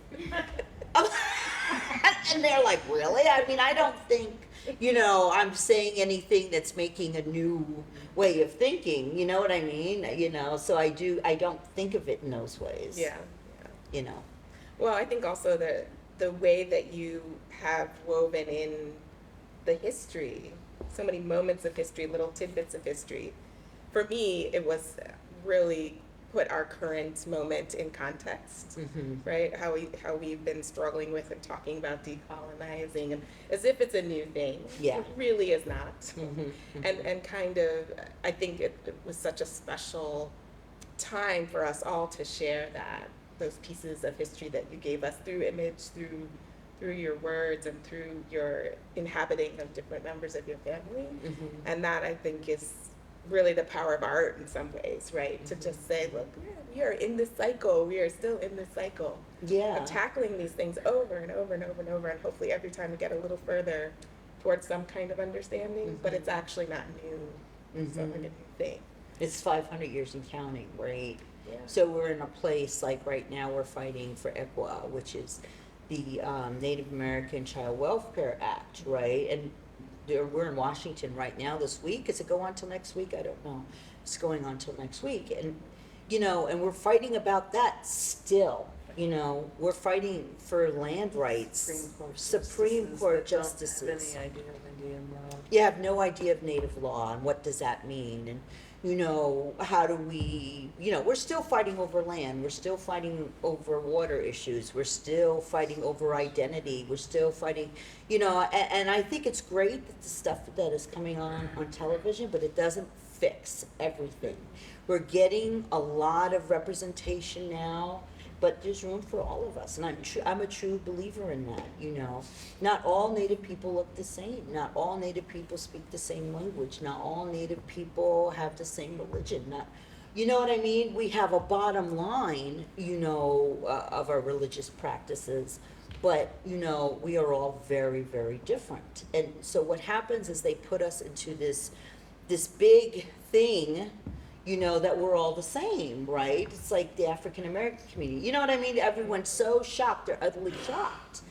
And they're like, really? I mean, I don't think, I'm saying anything that's making a new way of thinking, you know what I mean? So I don't think of it in those ways. Yeah. You know. Well, I think also the way that you have woven in the history, so many moments of history, little tidbits of history. For me, it was really put our current moment in context, right? How we've been struggling with and talking about decolonizing, and as if it's a new thing. Yeah. It really is not. And kind of, I think it was such a special time for us all to share those pieces of history that you gave us through image, through your words, and through your inhabiting of different members of your family. And that, I think, is really the power of art in some ways, right? To just say, look, we are in this cycle. We are still in this cycle of tackling these things over and over and over and over. And hopefully every time we get a little further towards some kind of understanding, but it's actually not new. It's not like a new thing. It's 500 years and counting, right? Yeah. So we're in a place like right now we're fighting for EQWA, which is the Native American Child Welfare Act, right? And we're in Washington right now this week. Does it go on till next week? I don't know. It's going on till next week. And, and we're fighting about that still. We're fighting for land rights. Supreme Court justices. Any idea of Indian law? You have no idea of Native law and what does that mean. And, how do we, we're still fighting over land. We're still fighting over water issues. We're still fighting over identity. We're still fighting, and I think it's great that the stuff that is coming on television, but it doesn't fix everything. We're getting a lot of representation now, but there's room for all of us, and I'm a true believer in that. Not all Native people look the same. Not all Native people speak the same language. Not all Native people have the same religion. You know what I mean? We have a bottom line, of our religious practices, but we are all very, very different. And so what happens is they put us into this big thing. That we're all the same, right? It's like the African American community. You know what I mean? Everyone's so shocked, they're utterly shocked,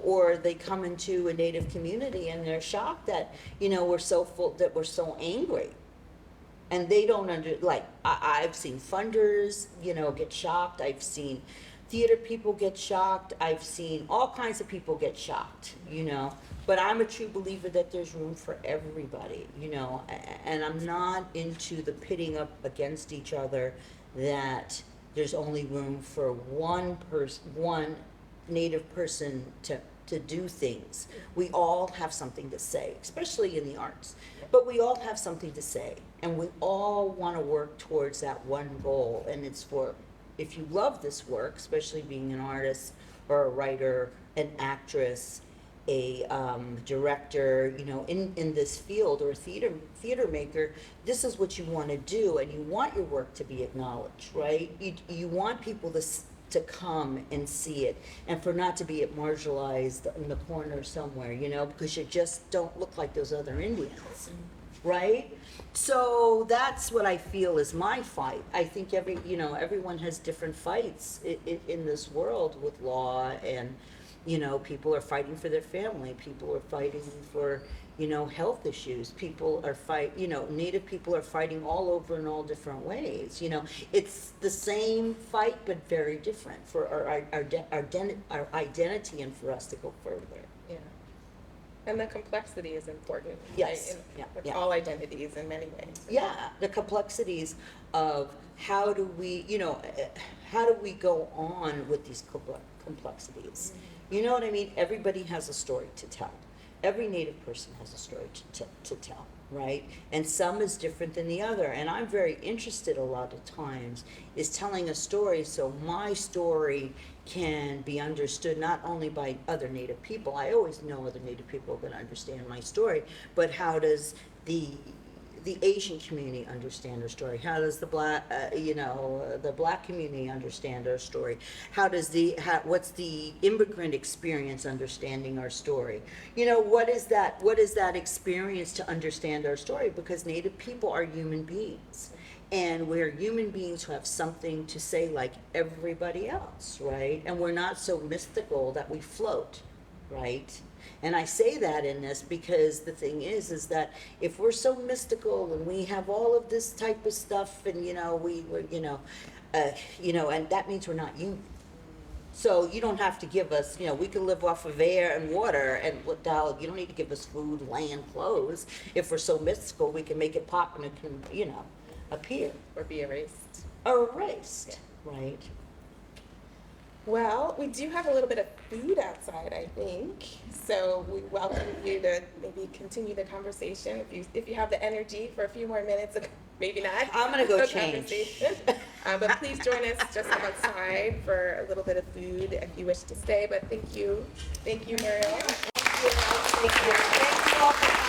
or they come into a Native community and they're shocked that, we're so full, that we're so angry. And they don't I've seen funders, get shocked. I've seen theater people get shocked. I've seen all kinds of people get shocked, But I'm a true believer that there's room for everybody, and I'm not into the pitting up against each other, that there's only room for one Native person to do things. We all have something to say, especially in the arts, but we all have something to say, and we all want to work towards that one goal, and it's for, if you love this work, especially being an artist or a writer, an actress, a director, in this field, or a theater maker, this is what you want to do, and you want your work to be acknowledged, right? You want people to come and see it, and for not to be marginalized in the corner somewhere, because you just don't look like those other Indians, right? So that's what I feel is my fight. I think everyone has different fights in this world with law, and people are fighting for their family. People are fighting for, health issues. People are Native people are fighting all over in all different ways. It's the same fight, but very different for our identity and for us to go further. Yeah. And the complexity is important. Yes. Right? With all identities in many ways. Yeah, the complexities of how do we go on with these complexities. You know what I mean? Everybody has a story to tell. Every Native person has a story to tell, right? And some is different than the other. And I'm very interested a lot of times is telling a story so my story can be understood not only by other Native people. I always know other Native people are going to understand my story, but how does the Asian community understand our story? How does the Black community understand our story? What's the immigrant experience understanding our story? What is that experience to understand our story? Because Native people are human beings. And we're human beings who have something to say like everybody else, right? And we're not so mystical that we float, right? And I say that in this because the thing is that if we're so mystical and we have all of this type of stuff and, we're, and that means we're not human. So you don't have to give us, we can live off of air and water and what the hell, you don't need to give us food, land, clothes. If we're so mystical, we can make it pop and it can, appear. Or be erased. Or erased, right? Well, we do have a little bit of food outside, I think. So we welcome you to maybe continue the conversation if you have the energy for a few more minutes. Maybe not. I'm gonna go of change. conversation. But please join us just outside for a little bit of food if you wish to stay. But thank you, Muriel. Thank you all for